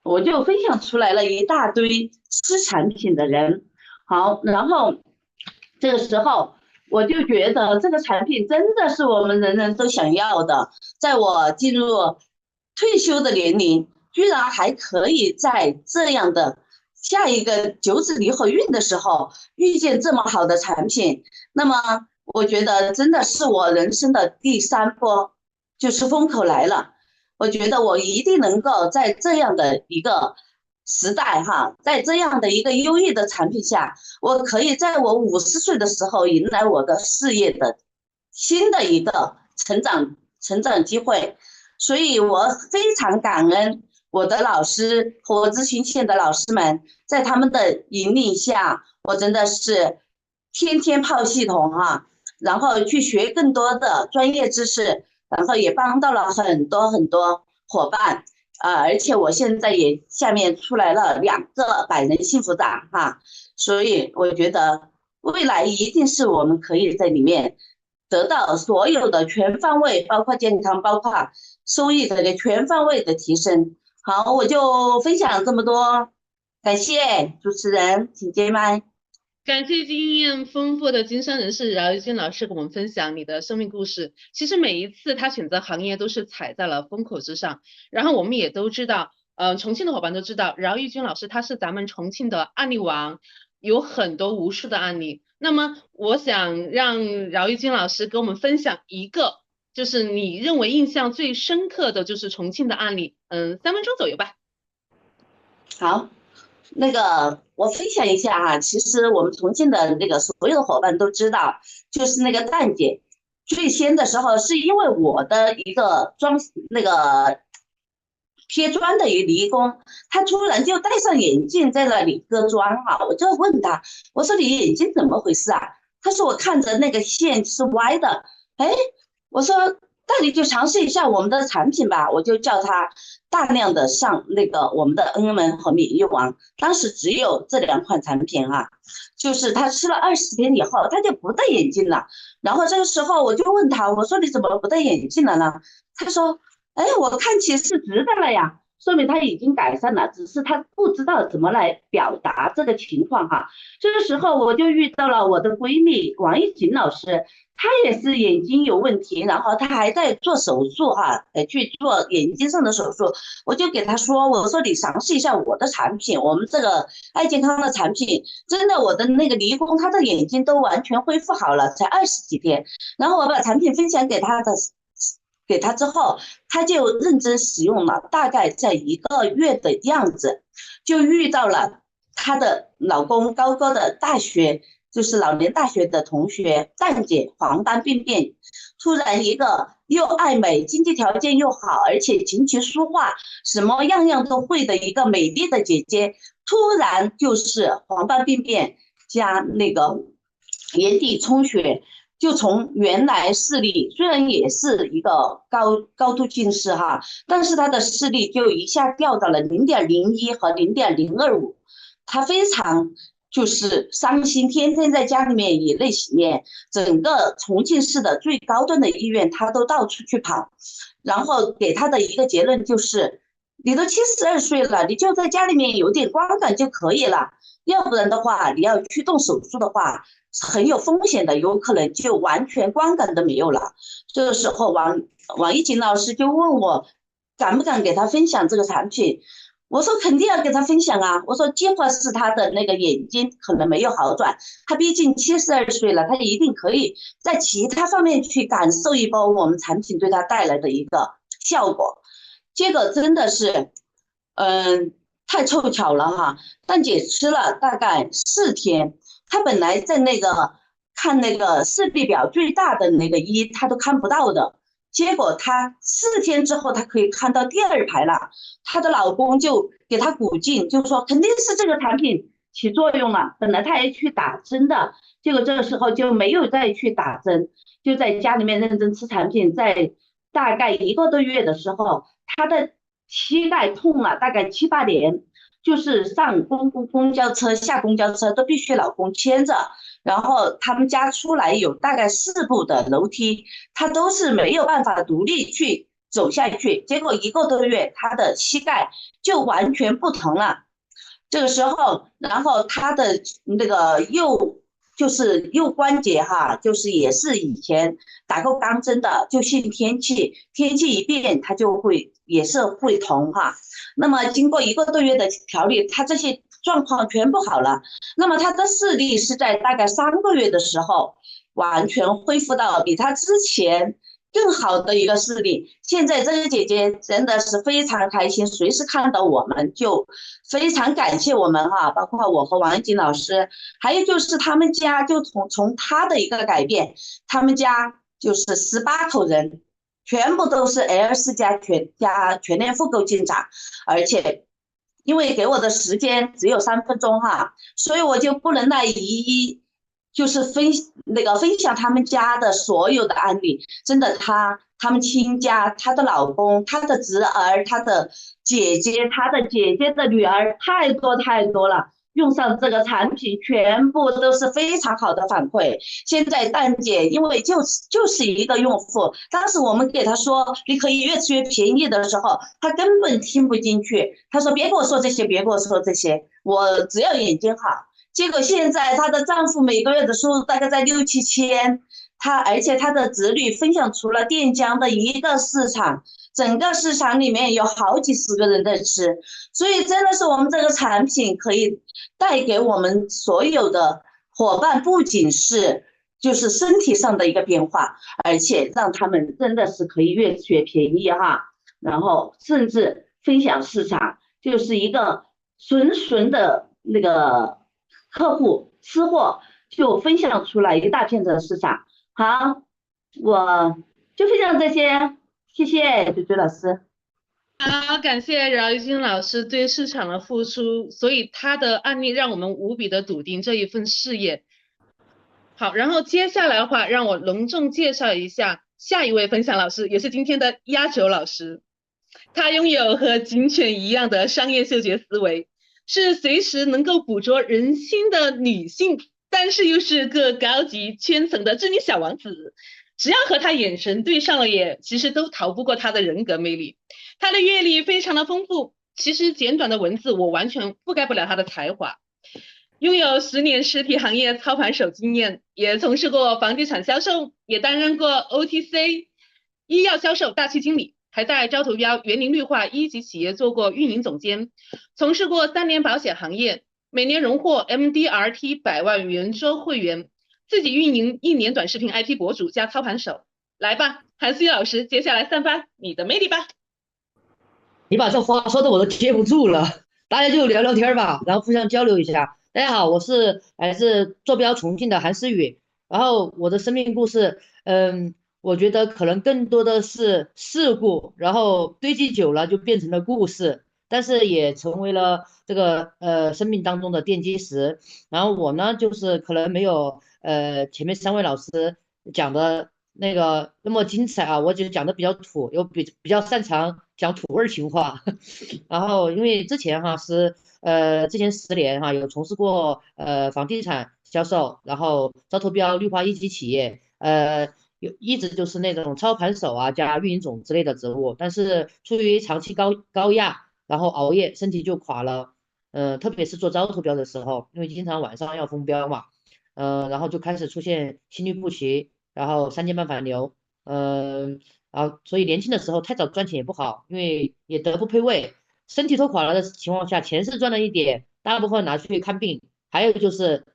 我就分享出来了一大堆吃产品的人。好，然后这个时候我就觉得这个产品真的是我们人人都想要的。在我进入退休的年龄，居然还可以在这样的下一个九子离合运的时候遇见这么好的产品，那么我觉得真的是我人生的第3波，就是风口来了。我觉得我一定能够在这样的一个时代哈，在这样的一个优异的产品下，我可以在我50岁的时候迎来我的事业的新的一个成长机会。所以我非常感恩我的老师和我咨询线的老师们，在他们的引领下，我真的是天天泡系统哈，然后去学更多的专业知识，然后也帮到了很多伙伴。而且我现在也下面出来了2个百人幸福长哈，所以我觉得未来一定是我们可以在里面得到所有的全方位，包括健康，包括收益的全方位的提升。好，我就分享这么多，感谢主持人，请接麦。感谢经验丰富的经商人士饶玉军老师给我们分享你的生命故事。其实每一次他选择行业都是踩在了风口之上，然后我们也都知道，重庆的伙伴都知道，饶玉军老师他是咱们重庆的案例王，有很多无数的案例。那么我想让饶玉军老师给我们分享一个，就是你认为印象最深刻的就是重庆的案例，3分钟左右吧。好。那个我分享一下哈，其实我们重庆的那个所有的伙伴都知道，就是那个蛋姐，最先的时候是因为我的一个那个贴砖的一个泥工，他突然就戴上眼镜在那里割砖啊，我就问他，我说你眼睛怎么回事啊？他说我看着那个线是歪的，哎，我说那你就尝试一下我们的产品吧，我就叫他大量的上那个我们的恩门和免疫王，当时只有这2款产品啊，就是他吃了20天以后，他就不戴眼镜了。然后这个时候我就问他，我说你怎么不戴眼镜了呢？他说，哎，我看起是直的了呀。说明他已经改善了，只是他不知道怎么来表达这个情况哈。这个时候我就遇到了我的闺蜜王一琴老师，她也是眼睛有问题，然后她还在做手术哈，去做眼睛上的手术。我就给她说，我说你尝试一下我的产品，我们这个爱健康的产品，真的我的那个泥工他的眼睛都完全恢复好了，才20几天。然后我把产品分享给他之后，他就认真使用了，大概在1个月的样子，就遇到了她的老公高高的大学，就是老年大学的同学蛋姐，黄斑病变，突然一个又爱美、经济条件又好，而且琴棋书画什么样样都会的一个美丽的姐姐，突然就是黄斑病变加那个眼底充血。就从原来视力虽然也是一个高度近视哈，但是他的视力就一下掉到了0.01和0.025，他非常就是伤心，天天在家里面以泪洗面，整个重庆市的最高端的医院他都到处去跑，然后给他的一个结论就是，你都72岁了，你就在家里面有点光感就可以了，要不然的话你要去动手术的话很有风险的，有可能就完全光感都没有了。这个时候王一琴老师就问我敢不敢给他分享这个产品，我说肯定要给他分享啊，我说计划是他的那个眼睛可能没有好转，他毕竟72岁了，他一定可以在其他方面去感受一波我们产品对他带来的一个效果。结果真的是太凑巧了哈，蛋姐吃了大概4天，她本来在那个看那个视力表最大的那个1她都看不到的，结果她4天之后她可以看到第2排了，她的老公就给她鼓劲，就说肯定是这个产品起作用了，本来她还去打针的，结果这个时候就没有再去打针，就在家里面认真吃产品，在大概1个多月的时候，她的膝盖痛了大概7、8年，就是上公交车下公交车都必须老公牵着，然后他们家出来有大概4步的楼梯，他都是没有办法独立去走下去，结果1个多月他的膝盖就完全不疼了。这个时候然后他的那个右关节哈，就是也是以前打过钢针的，就信天气一变它就会也是会疼哈。那么经过1个多月的调理，他这些状况全部好了，那么他的视力是在大概3个月的时候完全恢复到比他之前更好的一个视力。现在这个姐姐真的是非常开心，随时看到我们就非常感谢我们哈，包括我和王一锦老师，还有就是他们家就从他的一个改变，他们家就是18口人，全部都是 L4 加全年复购进场，而且因为给我的时间只有3分钟哈，所以我就不能来一一就是分享他们家的所有的案例，真的他们亲家，他的老公，他的侄儿，他的姐姐，他的姐姐的女儿，太多了。用上这个产品全部都是非常好的反馈。现在蛋姐因为就是一个用户，当时我们给他说你可以越吃越便宜的时候，他根本听不进去，他说别跟我说这些，别跟我说这些，我只要眼睛好。结果现在她的丈夫每个月的收入大概在6、7千，而且她的子女分享出了垫江的一个市场，整个市场里面有好几十个人在吃，所以真的是我们这个产品可以带给我们所有的伙伴，不仅是就是身体上的一个变化，而且让他们真的是可以越吃越便宜哈，然后甚至分享市场，就是一个纯的那个客户吃货就分享出来一大片的市场。好，我就分享这些，谢谢追追老师。好，感谢饶一金老师对市场的付出，所以他的案例让我们无比的笃定这一份事业。好，然后接下来的话，让我隆重介绍一下下一位分享老师，也是今天的压轴老师。他拥有和警犬一样的商业嗅觉思维，是随时能够捕捉人心的女性，但是又是个高级圈层的知名小王子。只要和他眼神对上了眼，其实都逃不过他的人格魅力。他的阅历非常的丰富，其实简短的文字我完全覆盖不了他的才华。拥有10年实体行业操盘手经验，也从事过房地产销售，也担任过 OTC 医药销售大区经理，还在招投标园林绿化1级企业做过运营总监，从事过3年保险行业，每年荣获 MDRT 100万圆桌会员，自己运营1年短视频 IP 博主加操盘手。来吧，韩思雨老师，接下来散发你的魅力吧。你把这话说的我都接不住了，大家就聊聊天吧，然后互相交流一下。大家好，我是来自坐标重庆的韩思雨，然后我的生命故事，我觉得可能更多的是事故，然后堆积久了就变成了故事，但是也成为了这个生命当中的奠基石。然后我呢，就是可能没有前面3位老师讲的那个那么精彩啊，我就讲的比较土，又比较擅长讲土味情话。然后因为之前10年哈有从事过房地产销售，然后招投标绿化1级企业，一直就是那种操盘手啊加运营总之类的职务，但是出于长期高压，然后熬夜，身体就垮了。特别是做招投标的时候，因为经常晚上要封标嘛，然后就开始出现心律不齐，然后3更半反流，然后所以年轻的时候太早赚钱也不好，因为也德不配位，身体都垮了的情况下，钱是赚了一点，大部分拿去看病，还有就是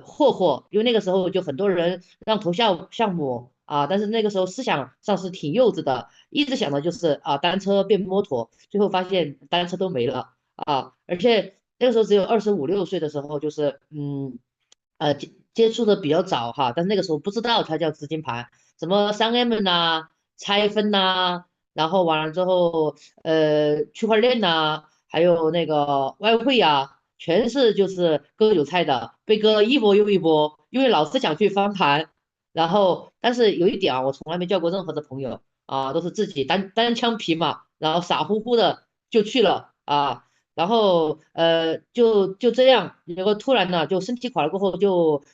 霍，因为那个时候就很多人让投项目啊，但是那个时候思想上是挺幼稚的，一直想的就是啊单车变摩托，最后发现单车都没了啊，而且那个时候只有25、6岁的时候，就是接触的比较早哈，但是那个时候不知道它叫资金盘，什么3M 呐、拆分呐、然后完了之后区块链呐、还有那个外汇呀、全是就是割韭菜的，被割了一波又一波，因为老是想去翻盘，然后但是有一点啊，我从来没交过任何的朋友啊，都是自己单枪匹马，然后傻乎乎的就去了啊。然后就这样，结果突然呢，就身体垮了过后，就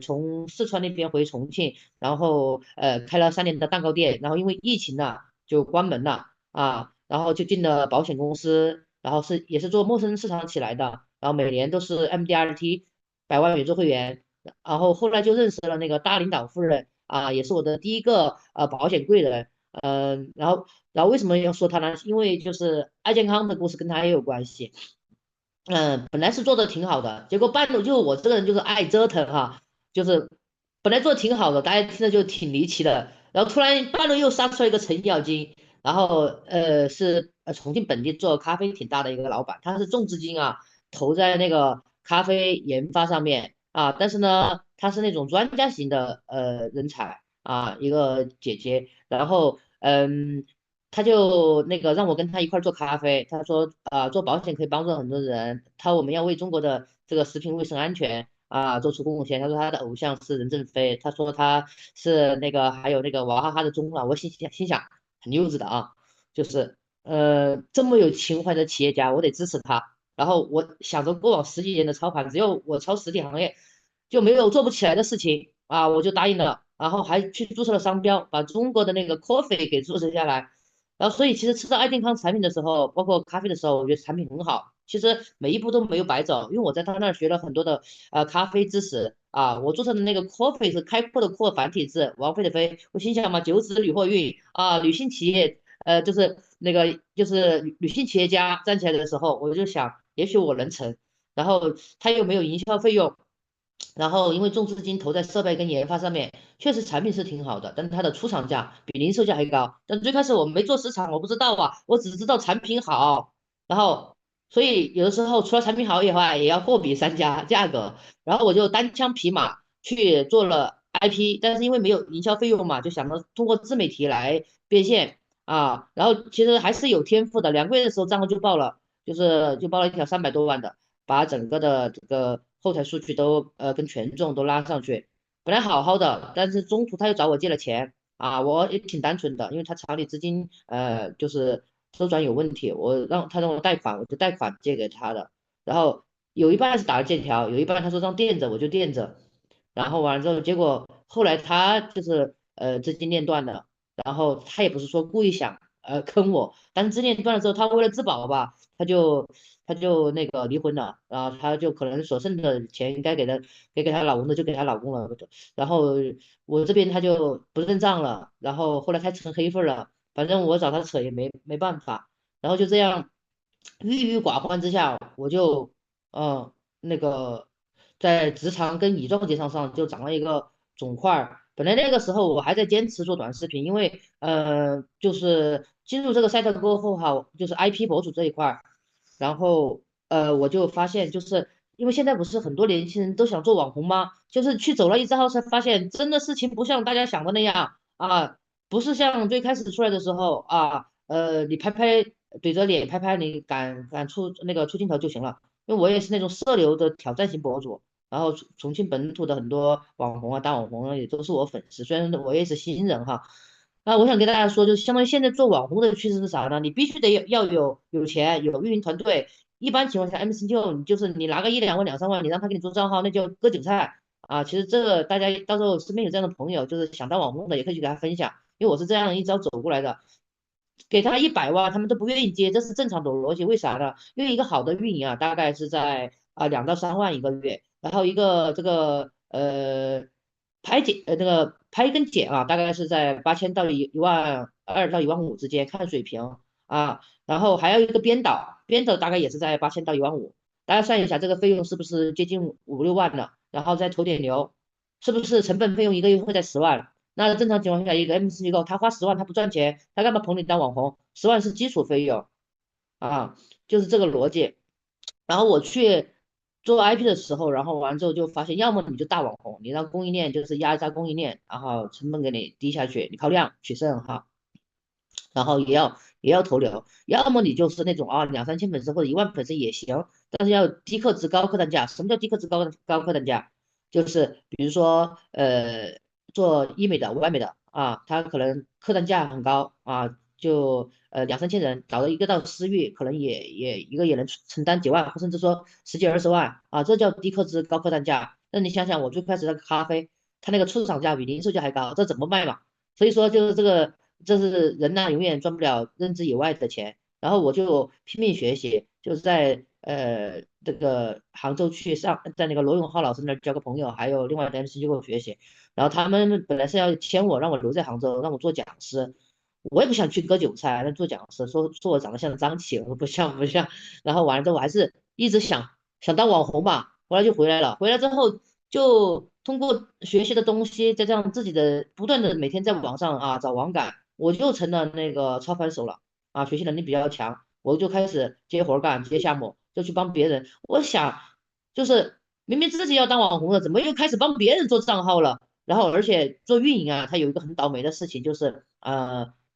从四川那边回重庆，然后开了3年的蛋糕店，然后因为疫情呢就关门了啊，然后就进了保险公司，然后也是做陌生市场起来的，然后每年都是 MDRT 100万圆桌会员，然后后来就认识了那个大领导夫人啊，也是我的第一个保险贵人，然后为什么要说他呢？因为就是爱健康的故事跟他也有关系。本来是做的挺好的，结果半路就我这个人就是爱折腾哈，就是本来做的挺好的，大家听着就挺离奇的，然后突然半路又杀出来一个程咬金，然后是重庆本地做咖啡挺大的一个老板，他是重资金啊投在那个咖啡研发上面啊，但是呢他是那种专家型的人才啊，一个姐姐，然后他就那个让我跟他一块儿做咖啡，他说做保险可以帮助很多人，我们要为中国的这个食品卫生安全做出贡献。他说他的偶像是任正非，他说他是那个还有那个娃哈哈的中老，我心想很幼稚的啊，就是这么有情怀的企业家，我得支持他。然后我想着过往10几年的操盘，只有我操实体行业就没有做不起来的事情啊，我就答应了，然后还去注册了商标，把中国的那个 coffee 给注册下来。然后，所以其实吃到爱健康产品的时候，包括咖啡的时候，我觉得产品很好其实每一步都没有白走，因为我在他那儿学了很多的咖啡知识啊。我注册的那个 coffee 是开阔的阔繁体字，王菲的菲。我心想嘛，九子女货运啊，女性企业就是那个就是女性企业家站起来的时候，我就想也许我能成。然后他又没有营销费用。然后因为重资金投在设备跟研发上面，确实产品是挺好的，但是它的出厂价比零售价还高。但最开始我没做市场，我不知道啊，我只知道产品好，然后所以有的时候除了产品好以外，也要货比三家价格，然后我就单枪匹马去做了 IP，但是因为没有营销费用嘛，就想着通过自媒体来变现啊，然后其实还是有天赋的，2个月的时候账号就爆了，就爆了一条300多万的。把整个的这个后台数据都跟权重都拉上去。本来好好的，但是中途他又找我借了钱啊，我也挺单纯的，因为他厂里资金就是周转有问题，让我贷款，我就贷款借给他的，然后有一半是打了借条，有一半他说让垫着，我就垫着，然后完了之后，结果后来他就是资金链断了，然后他也不是说故意想坑我，但是资金链断了之后，他为了自保吧。他就那个离婚了，然后他就可能所剩的钱应该给她老公的就给她老公了，然后我这边他就不认账了，然后后来他成黑份了，反正我找他扯也没办法，然后就这样郁郁寡欢之下，我就那个在直肠跟乙状结肠上就长了一个肿块儿。本来那个时候我还在坚持做短视频，因为就是进入这个赛道过后哈，就是 IP 博主这一块儿。然后我就发现，就是因为现在不是很多年轻人都想做网红吗？就是去走了一遭后才发现，真的事情不像大家想的那样啊，不是像最开始出来的时候啊，你怼着脸拍拍，你敢出镜头就行了。因为我也是那种社牛的挑战型博主，然后重庆本土的很多网红啊、大网红啊也都是我粉丝，虽然我也是新人哈。啊，我想跟大家说，就是相当于现在做网红的趋势是啥呢？你必须得要有钱，有运营团队。一般情况下，MCN 就是你拿个1、2万、2、3万，你让他给你做账号，那叫割韭菜啊。其实这个大家到时候身边有这样的朋友，就是想当网红的，也可以去给他分享，因为我是这样一招走过来的。给他100万，他们都不愿意接，这是正常的逻辑。为啥呢？因为一个好的运营啊，大概是在2到3万一个月，然后一个这个那个拍跟剪啊，大概是在8000到1万2到1万5之间，看水平啊。然后还有一个编导大概也是在8000到1万5，大家算一下这个费用是不是接近5、6万了？然后再投点流，是不是成本费用一个月会在10万？那正常情况下，一个 MC 机构他花10万他不赚钱，他干嘛捧你当网红？10万是基础费用啊，就是这个逻辑。然后我去做 IP 的时候，然后完之后就发现，要么你就大网红，你让供应链就是压榨供应链，然后成本给你低下去，你靠量取胜哈。然后也要投流，要么你就是那种2、3千粉丝或者1万粉丝也行，但是要低客值高客单价。什么叫低客值高客单价？就是比如说做医美的、外美的啊，他可能客单价很高啊，就2、3千人找到一个到私域，可能一个也能承担几万，甚至说十几20万啊，这叫低客值高客单价。那你想想，我最开始那个咖啡，它那个出厂价比零售价还高，这怎么卖嘛？所以说就是这是人呐，永远赚不了认知以外的钱。然后我就拼命学习，就是在这个杭州在那个罗永浩老师那儿交个朋友，还有另外的 MC 机构学习。然后他们本来是要签我，让我留在杭州，让我做讲师。我也不想去割韭菜，那做讲师说我长得像张琪，我说不像。然后完了之后，我还是一直想当网红吧，后来就回来了。回来之后就通过学习的东西，再这样自己的不断的每天在网上找网感，我就成了那个操盘手了啊，学习能力比较强，我就开始接活干，接项目，就去帮别人。我想就是明明自己要当网红了，怎么又开始帮别人做账号了？然后而且做运营啊，他有一个很倒霉的事情，就是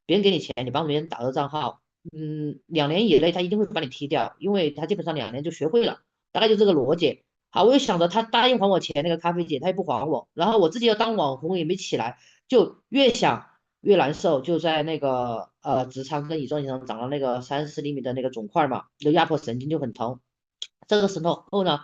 别人给你钱，你帮别人打个账号，2年以内他一定会把你踢掉，因为他基本上2年就学会了，大概就这个逻辑。好，我又想着他答应还我钱，那个咖啡姐她也不还我，然后我自己要当网红也没起来，就越想越难受，就在那个直肠跟乙状腺上长了那个30厘米的那个肿块嘛，就压迫神经就很疼。这个时候呢，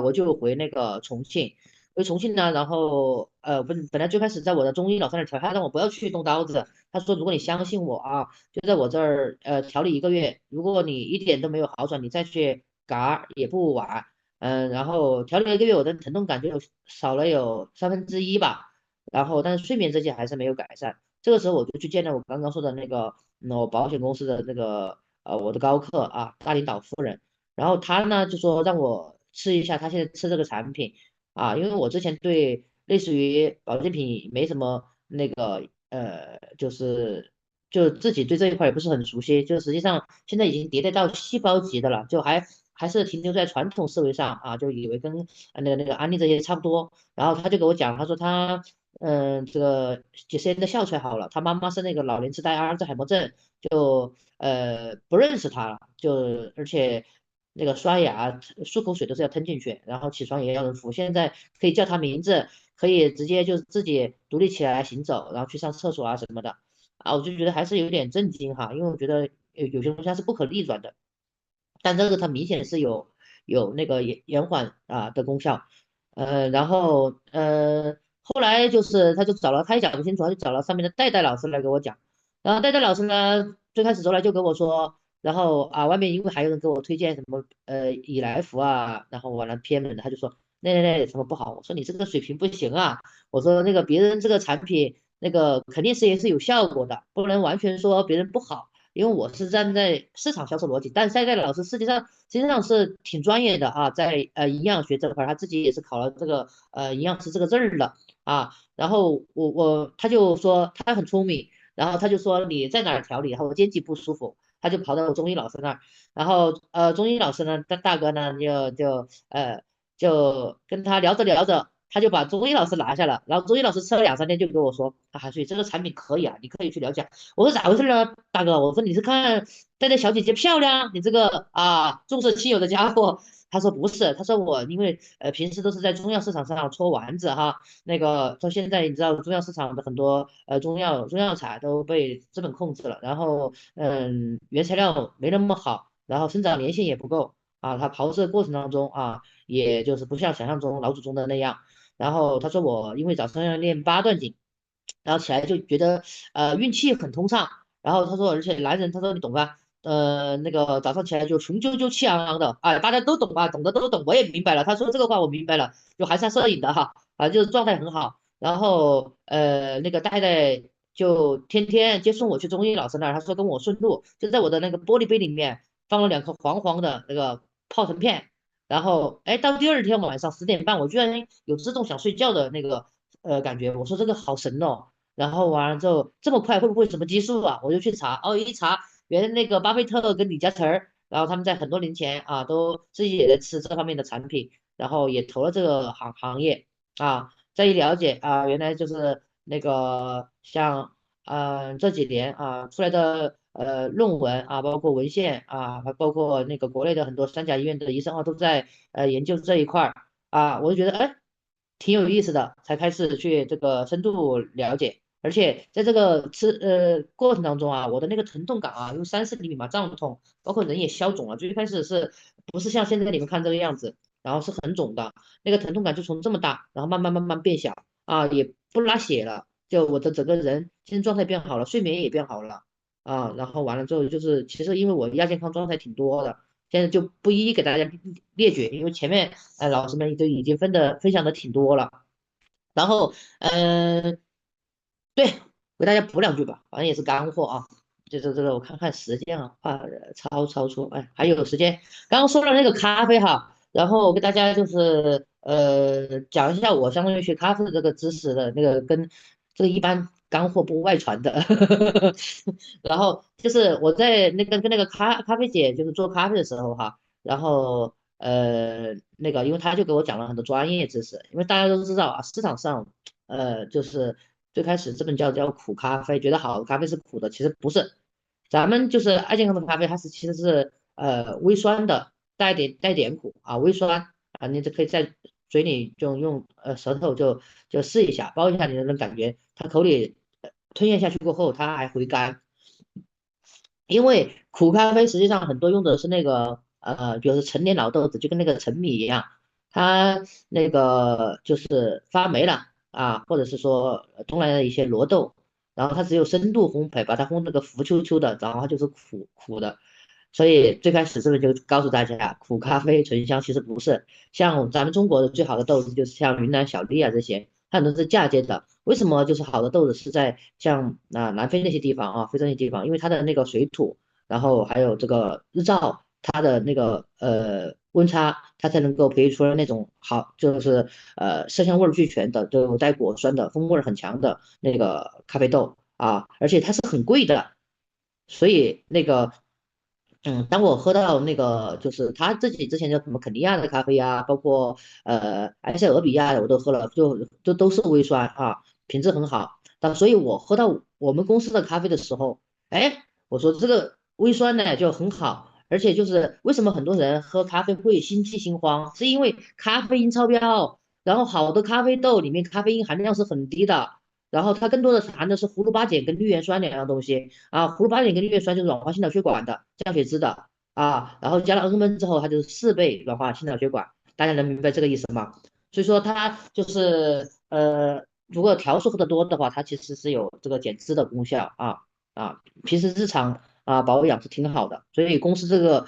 我就回那个重庆，回重庆呢，然后本来最开始在我的中医老师那儿调，他让我不要去动刀子，他说如果你相信我就在我这儿调理1个月，如果你一点都没有好转，你再去嘎也不晚，然后调理了1个月，我的疼痛感就少了有1/3吧，然后但是睡眠这些还是没有改善。这个时候我就去见了我刚刚说的那个我保险公司的那个我的高客啊大领导夫人，然后他呢就说让我吃一下他现在吃这个产品啊，因为我之前对类似于保健品没什么那个就自己对这一块也不是很熟悉，就实际上现在已经迭代到细胞级的了，就还是停留在传统思维上啊，就以为跟那个安利这些差不多。然后他就给我讲，他说他这个几十年的哮喘好了，他妈妈是那个老年痴呆阿尔兹海默症，就不认识他了，就而且那个刷牙漱口水都是要吞进去，然后起床也要人扶，现在可以叫他名字，可以直接就自己独立起来行走，然后去上厕所啊什么的。啊，我就觉得还是有点震惊哈，因为我觉得有些东西它是不可逆转的，但这个它明显是有那个延缓的功效，然后后来就是他也讲不清楚，他就找了上面的戴戴老师来给我讲，然后戴戴老师呢最开始出来就跟我说，然后外面因为还有人给我推荐什么以来福啊，然后完了偏门的，他就说那什么不好，我说你这个水平不行啊，我说那个别人这个产品。那个肯定是也是有效果的，不能完全说别人不好，因为我是站在市场销售逻辑，但赛盖老师实际上是挺专业的啊，在营养学这块他自己也是考了这个营养师这个证儿的啊，然后他就说他很聪明，然后他就说你在哪儿调理，然后我肩颈不舒服，他就跑到中医老师那儿，然后中医老师呢大哥呢就跟他聊着聊着。他就把中医老师拿下了，然后中医老师吃了2、3天就跟我说，所以这个产品可以啊，你可以去了解。我说咋回事呢，大哥？我说你是看带小姐姐漂亮，你这个重色轻友的家伙。他说不是，他说我因为平时都是在中药市场上搓丸子哈，那个到现在你知道中药市场的很多中药材都被资本控制了，然后原材料没那么好，然后生长年限也不够它炮制过程当中也就是不像想象中老祖宗的那样。然后他说我因为早上要练8段锦，然后起来就觉得运气很通畅。然后他说，而且男人他说你懂吧？那个早上起来就雄赳赳气昂昂的大家都懂啊，懂的都懂，我也明白了。他说这个话我明白了，就还是摄影的哈就是状态很好。然后那个戴戴就天天接送我去中医老师那儿，他说跟我顺路，就在我的那个玻璃杯里面放了2颗黄黄的那个泡腾片。然后到第二天晚上10点半，我居然有自动想睡觉的那个感觉，我说这个好神哦。然后完了之后这么快会不会什么激素啊？我就去查，一查原来那个巴菲特跟李嘉诚然后他们在很多年前都自己也在吃这方面的产品，然后也投了这个行业再一了解原来就是那个像这几年出来的论文包括文献还包括那个国内的很多3甲医院的医生都在研究这一块儿我就觉得挺有意思的，才开始去这个深度了解。而且在这个过程当中我的那个疼痛感因为30厘米嘛，胀痛，包括人也消肿了。最开始是不是像现在你们看这个样子，然后是很肿的，那个疼痛感就从这么大，然后慢慢变小也不拉血了，就我的整个人精神状态变好了，睡眠也变好了然后完了之后就是其实因为我亚健康状态挺多的，现在就不一一给大家列举，因为前面老师们都已经分享的挺多了。然后对，给大家补2句吧，反正也是干货就是这个，我看看时间怕超出，还有时间。刚刚说了那个咖啡然后我给大家就是讲一下我相当于学咖啡的这个知识的那个跟这个一般干货不外传的。然后就是我在跟那个咖啡姐就是做咖啡的时候然后那个因为他就给我讲了很多专业知识，因为大家都知道市场上就是最开始这本叫苦咖啡，觉得好的咖啡是苦的，其实不是。咱们就是爱健康的咖啡，它其实是微酸的，带点苦微酸你就可以在嘴里就用舌头就试一下，包一下你就能感觉它口里吞咽下去过后，它还回甘。因为苦咖啡实际上很多用的是那个比如说陈年老豆子，就跟那个陈米一样，它那个就是发霉了或者是说东来的一些罗豆，然后它只有深度烘焙，把它烘那个浮秋秋的，然后它就是苦的。所以最开始是不是就告诉大家，苦咖啡醇香其实不是，像咱们中国的最好的豆子就是像云南小粒啊这些，它很多是嫁接的。为什么就是好的豆子是在像南非那些地方啊，非洲那些地方，因为它的那个水土，然后还有这个日照，它的那个温差，它才能够培育出来那种好，就是色香味俱全的，就带果酸的，风味很强的那个咖啡豆啊，而且它是很贵的。所以那个，当我喝到那个就是他自己之前叫什么肯尼亚的咖啡啊，包括埃塞俄比亚的我都喝了，都是微酸啊，品质很好。所以我喝到我们公司的咖啡的时候，哎，我说这个微酸呢就很好，而且就是为什么很多人喝咖啡会心悸心慌，是因为咖啡因超标，然后好的咖啡豆里面咖啡因含量是很低的。然后它更多的含的是葫芦巴碱跟绿原酸两样东西啊，葫芦巴碱跟绿原酸就是软化心脑血管的、降血脂的啊，然后加了恩温之后，它就是4倍软化心脑血管，大家能明白这个意思吗？所以说它就是如果调数喝的多的话，它其实是有这个减脂的功效平时日常保养是挺好的，所以公司这个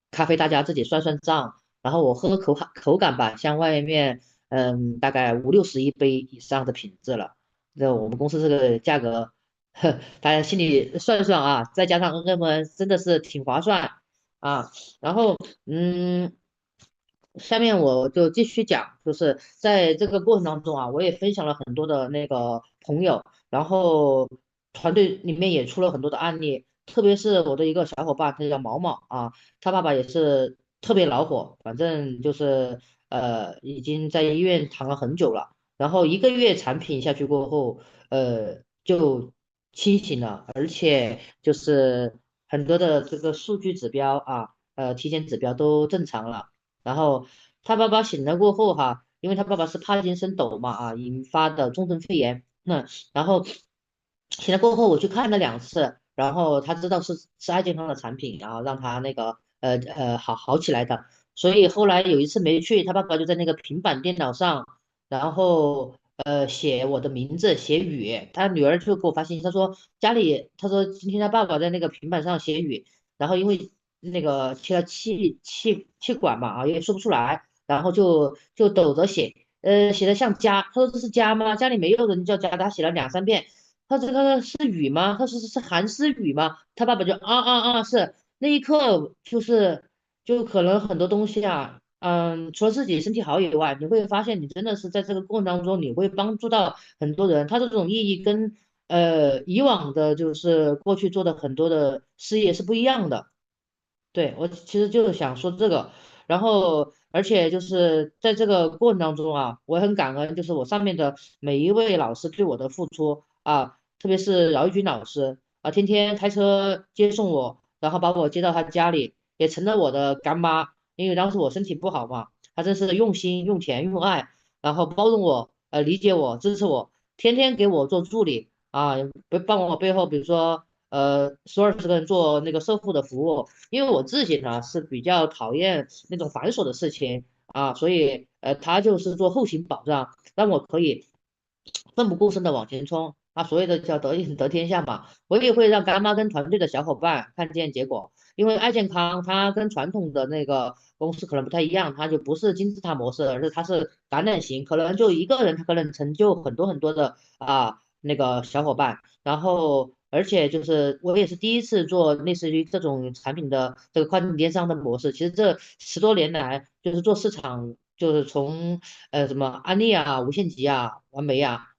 咖啡大家自己算算账，然后我喝口感吧，像外面大概50-60一杯以上的品质了。这我们公司这个价格，大家心里算一算啊，再加上 NMN，真的是挺划算啊。然后，嗯，下面我就继续讲，就是在这个过程当中啊，我也分享了很多的那个朋友，然后团队里面也出了很多的案例，特别是我的一个小伙伴，他叫毛毛啊，他爸爸也是特别恼火，反正就是已经在医院躺了很久了。然后1个月产品下去过后，就清醒了，而且就是很多的这个数据指标体检指标都正常了。然后他爸爸醒了过后哈，因为他爸爸是帕金森抖嘛引发的中症肺炎，然后醒了过后我去看了2次，然后他知道是爱健康的产品，然后让他那个好起来的。所以后来有一次没去，他爸爸就在那个平板电脑上。然后写我的名字，写雨，他女儿就给我发信息，他说今天他爸爸在那个平板上写雨，然后因为那个切了气管嘛也说不出来，然后就抖着写，写的像家，他说这是家吗？家里没有人叫家，他写了2-3遍，他说这个是雨吗？他说是韩诗雨吗？他爸爸就是，那一刻就可能很多东西除了自己身体好以外，你会发现你真的是在这个过程当中，你会帮助到很多人。他这种意义跟以往的，就是过去做的很多的事业是不一样的。对，我其实就是想说这个，然后而且就是在这个过程当中我很感恩，就是我上面的每一位老师对我的付出特别是饶玉军老师天天开车接送我，然后把我接到他家里，也成了我的干妈，因为当时我身体不好嘛，他真是用心、用钱、用爱，然后包容我、理解我、支持我，天天给我做助理帮我背后，比如说10-20个人做那个售后的服务。因为我自己呢是比较讨厌那种繁琐的事情所以他就是做后勤保障，让我可以奋不顾身的往前冲所谓的叫得天下嘛，我也会让干妈跟团队的小伙伴看见结果，因为爱健康它跟传统的那个公司可能不太一样，它就不是金字塔模式，而是它是橄榄型，可能就一个人他可能成就很多很多的那个小伙伴。然后而且就是我也是第一次做类似于这种产品的这个跨境电商的模式。其实这10多年来，就是做市场，就是从什么安利无限极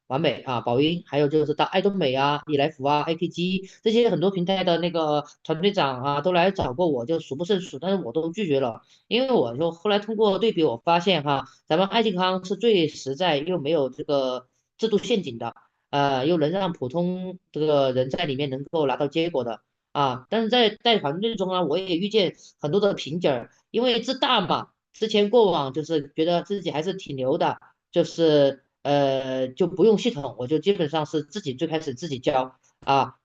完美宝音，还有就是到爱多美伊莱福AKG 这些很多平台的那个团队长都来找过我，就数不胜数，但是我都拒绝了，因为我就后来通过对比，我发现咱们爱健康是最实在又没有这个制度陷阱的。又能让普通这个人在里面能够拿到结果的但是在团队中我也遇见很多的瓶颈儿，因为自大嘛，之前过往就是觉得自己还是挺牛的，就是就不用系统，我就基本上是最开始自己教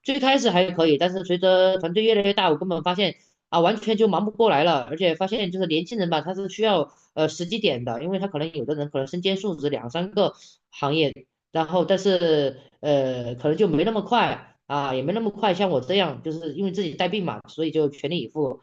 最开始还可以，但是随着团队越来越大，我根本发现完全就忙不过来了，而且发现就是年轻人吧，他是需要时机点的，因为他可能有的人可能身兼数职2-3个行业。然后但是可能就没那么快也没那么快，像我这样，就是因为自己带病嘛，所以就全力以赴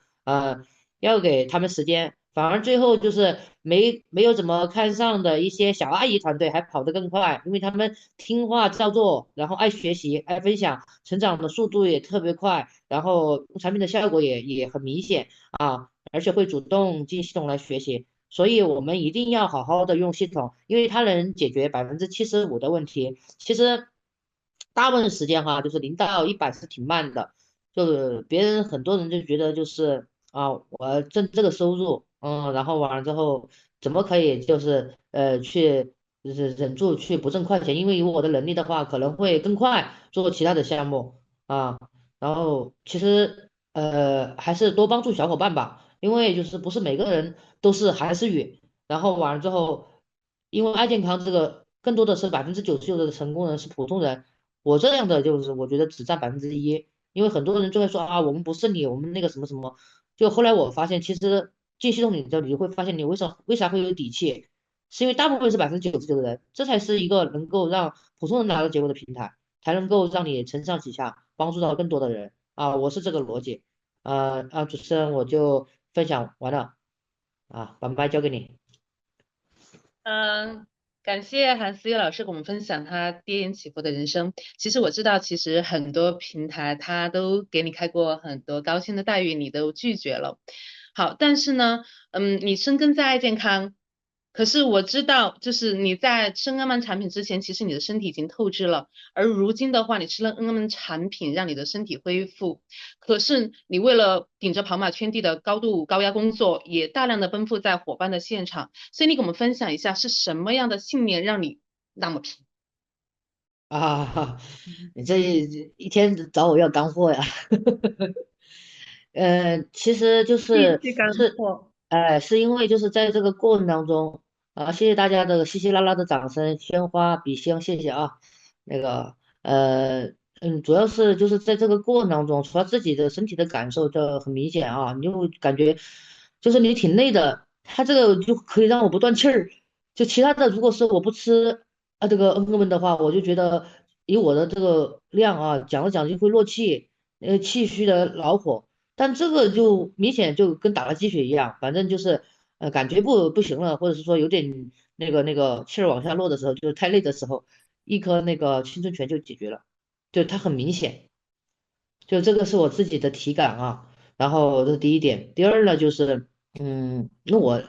要给他们时间，反而最后就是没有怎么看上的一些小阿姨团队还跑得更快，因为他们听话照做，然后爱学习、爱分享，成长的速度也特别快，然后产品的效果也很明显啊，而且会主动进系统来学习。所以我们一定要好好的用系统，因为它能解决75%的问题。其实大部分时间哈，就是0到100是挺慢的，就是别人很多人就觉得就是啊，我挣这个收入，然后完了之后怎么可以就是去就是忍住去不挣快钱，因为有我的能力的话，可能会更快做其他的项目啊。然后其实还是多帮助小伙伴吧，因为就是不是每个人都是韩思雨，然后完了之后，因为爱健康这个更多的是99%的成功人是普通人，我这样的就是我觉得只占1%，因为很多人就会说啊，我们不是你，我们那个什么什么，就后来我发现其实进系统里头你会发现你为啥会有底气，是因为大部分是99%的人，这才是一个能够让普通人拿到结果的平台，才能够让你承上启下，帮助到更多的人啊，我是这个逻辑。主持人我就分享完了把麦交给你。嗯，感谢韩思悦老师给我们分享他跌宕起伏的人生。其实我知道，其实很多平台他都给你开过很多高薪的待遇，你都拒绝了。好，但是呢，你深耕在爱健康，可是我知道，就是你在吃恩曼产品之前，其实你的身体已经透支了，而如今的话，你吃了恩曼产品，让你的身体恢复。可是你为了顶着跑马圈地的高度高压工作，也大量的奔赴在伙伴的现场。所以你给我们分享一下，是什么样的信念让你那么拼？啊，你这一天找我要干货呀。其实就是必须干是，货。是因为就是在这个过程当中谢谢大家的稀稀拉拉的掌声，鲜花比心，谢谢啊。那个主要是就是在这个过程当中，除了自己的身体的感受就很明显啊，你就感觉就是你挺累的，它这个就可以让我不断气儿，就其他的如果是我不吃这个恩格们的话，我就觉得以我的这个量讲着讲着就会落气，气虚的恼火。但这个就明显就跟打了鸡血一样，反正就是感觉不行了，或者是说有点那个气儿往下落的时候，就是太累的时候，一颗那个青春泉就解决了，就它很明显，就这个是我自己的体感啊。然后这是第一点，第二呢就是那我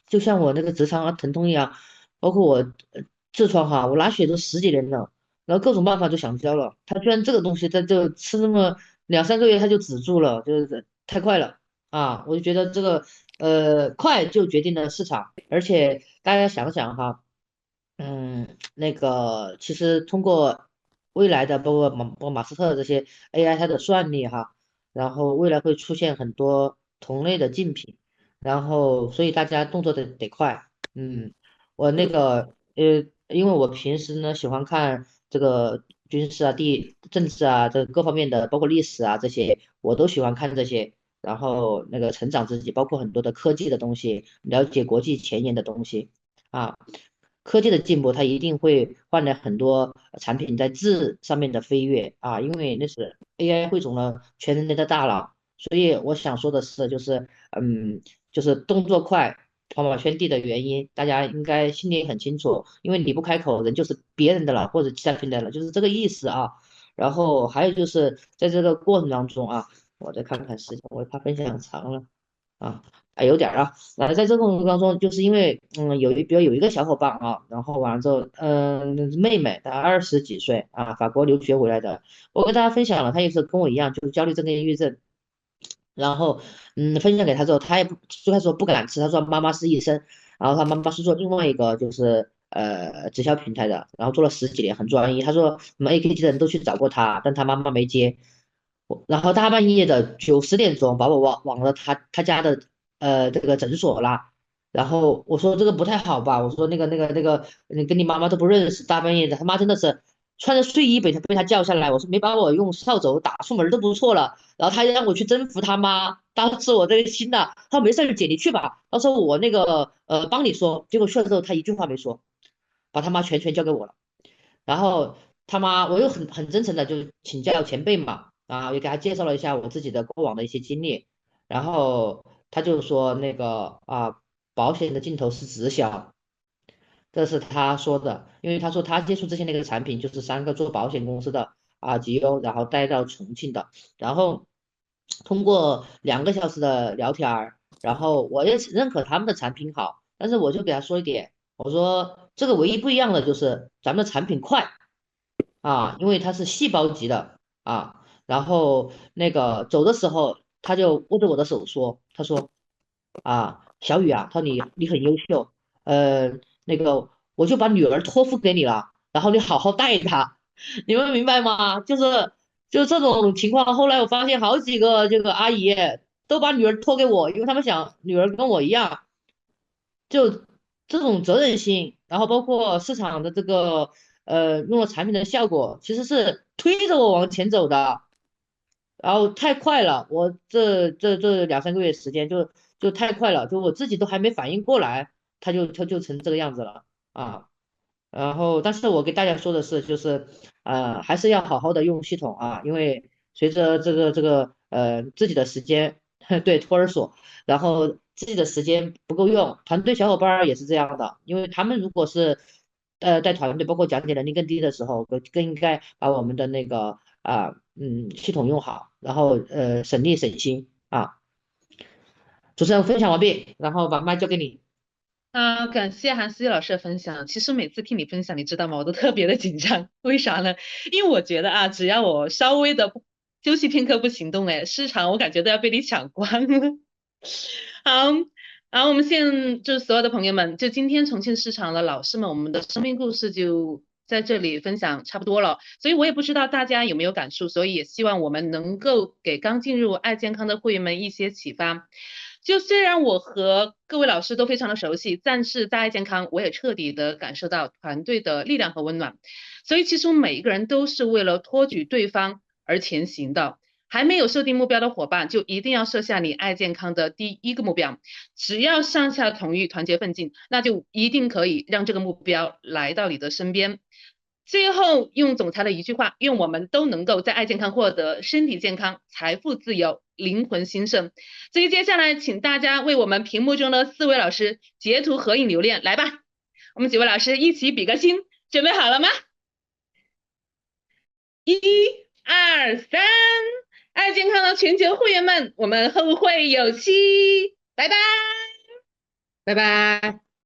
就像我那个直肠疼痛一样，包括我痔疮哈，我拉血都十几年了。然后各种办法都想教了，他居然这个东西在这吃那么2、3个月他就止住了，就是太快了我就觉得这个快就决定了市场，而且大家想想哈，那个其实通过未来的包括马斯克这些 AI 它的算力哈，然后未来会出现很多同类的竞品，然后所以大家动作得快，我那个因为我平时呢喜欢看这个军事政治这各方面的，包括历史这些，我都喜欢看这些。然后那个成长自己，包括很多的科技的东西，了解国际前沿的东西啊。科技的进步，它一定会换来很多产品在质上面的飞跃因为那是 AI 汇总了全人类的大脑。所以我想说的是，就是动作快。跑马圈地的原因，大家应该心里很清楚，因为你不开口，人就是别人的了，或者其他平台了，就是这个意思然后还有就是在这个过程当中我再看看时间，我怕分享长了啊，有点儿在这个过程当中，就是因为比如有一个小伙伴然后完了之后，妹妹她20几岁法国留学回来的，我跟大家分享了，她也是跟我一样，就是焦虑症跟抑郁症。然后，分享给他之后，他也最开始说不敢吃，他说妈妈是医生，然后他妈妈是做另外一个就是直销平台的，然后做了十几年，很专一。他说我们 AKG 的人都去找过他，但他妈妈没接。然后大半夜的9、10点钟把我往了他家的这个诊所拉，然后我说这个不太好吧，我说那个你跟你妈妈都不认识，大半夜的，他妈真的是穿着睡衣被他叫下来，我说没把我用扫帚打出门都不错了。然后他让我去征服他妈，当时我这个心他说没事儿姐你去吧，到时候我那个帮你说，结果去了之后他一句话没说，把他妈全交给我了。然后他妈我又很真诚的就请教前辈嘛，也给他介绍了一下我自己的过往的一些经历，然后他就说那个保险的尽头是直销，这是他说的，因为他说他接触之前那个产品就是三个做保险公司的GO，然后带到重庆的，然后通过2个小时的聊天儿，然后我也认可他们的产品好，但是我就给他说一点，我说这个唯一不一样的就是咱们的产品快因为它是细胞级的然后那个走的时候他就握着我的手说，他说小雨他说你很优秀，那个我就把女儿托付给你了，然后你好好带她，你们明白吗？就是这种情况，后来我发现好几个这个阿姨都把女儿托给我，因为他们想女儿跟我一样，就这种责任心，然后包括市场的这个用了产品的效果，其实是推着我往前走的。然后太快了，我这2、3个月时间就太快了，就我自己都还没反应过来，它就成这个样子了然后，但是我给大家说的是，就是还是要好好的用系统因为随着这个自己的时间对托儿所，然后自己的时间不够用，团队小伙伴儿也是这样的，因为他们如果是带团队，包括讲解能力更低的时候，更应该把我们的那个系统用好，然后省力省心主持人分享完毕，然后把麦交给你。感谢韩思怡老师的分享。其实每次听你分享，你知道吗？我都特别的紧张。为啥呢？因为我觉得只要我稍微的休息片刻不行动，市场我感觉都要被你抢光了。好，然后我们就所有的朋友们，就今天重庆市场的老师们，我们的生命故事就在这里分享差不多了。所以我也不知道大家有没有感触，所以也希望我们能够给刚进入爱健康的会员们一些启发。就虽然我和各位老师都非常的熟悉，但是在爱健康，我也彻底的感受到团队的力量和温暖。所以其实每一个人都是为了托举对方而前行的。还没有设定目标的伙伴，就一定要设下你爱健康的第一个目标。只要上下同意，团结奋进，那就一定可以让这个目标来到你的身边。最后用总裁的一句话，愿我们都能够在爱健康获得身体健康、财富自由、灵魂兴盛。所以接下来请大家为我们屏幕中的4位老师截图合影留念，来吧，我们几位老师一起比个心，准备好了吗？1、2、3，爱健康的全球会员们，我们后会有期，拜拜，拜拜。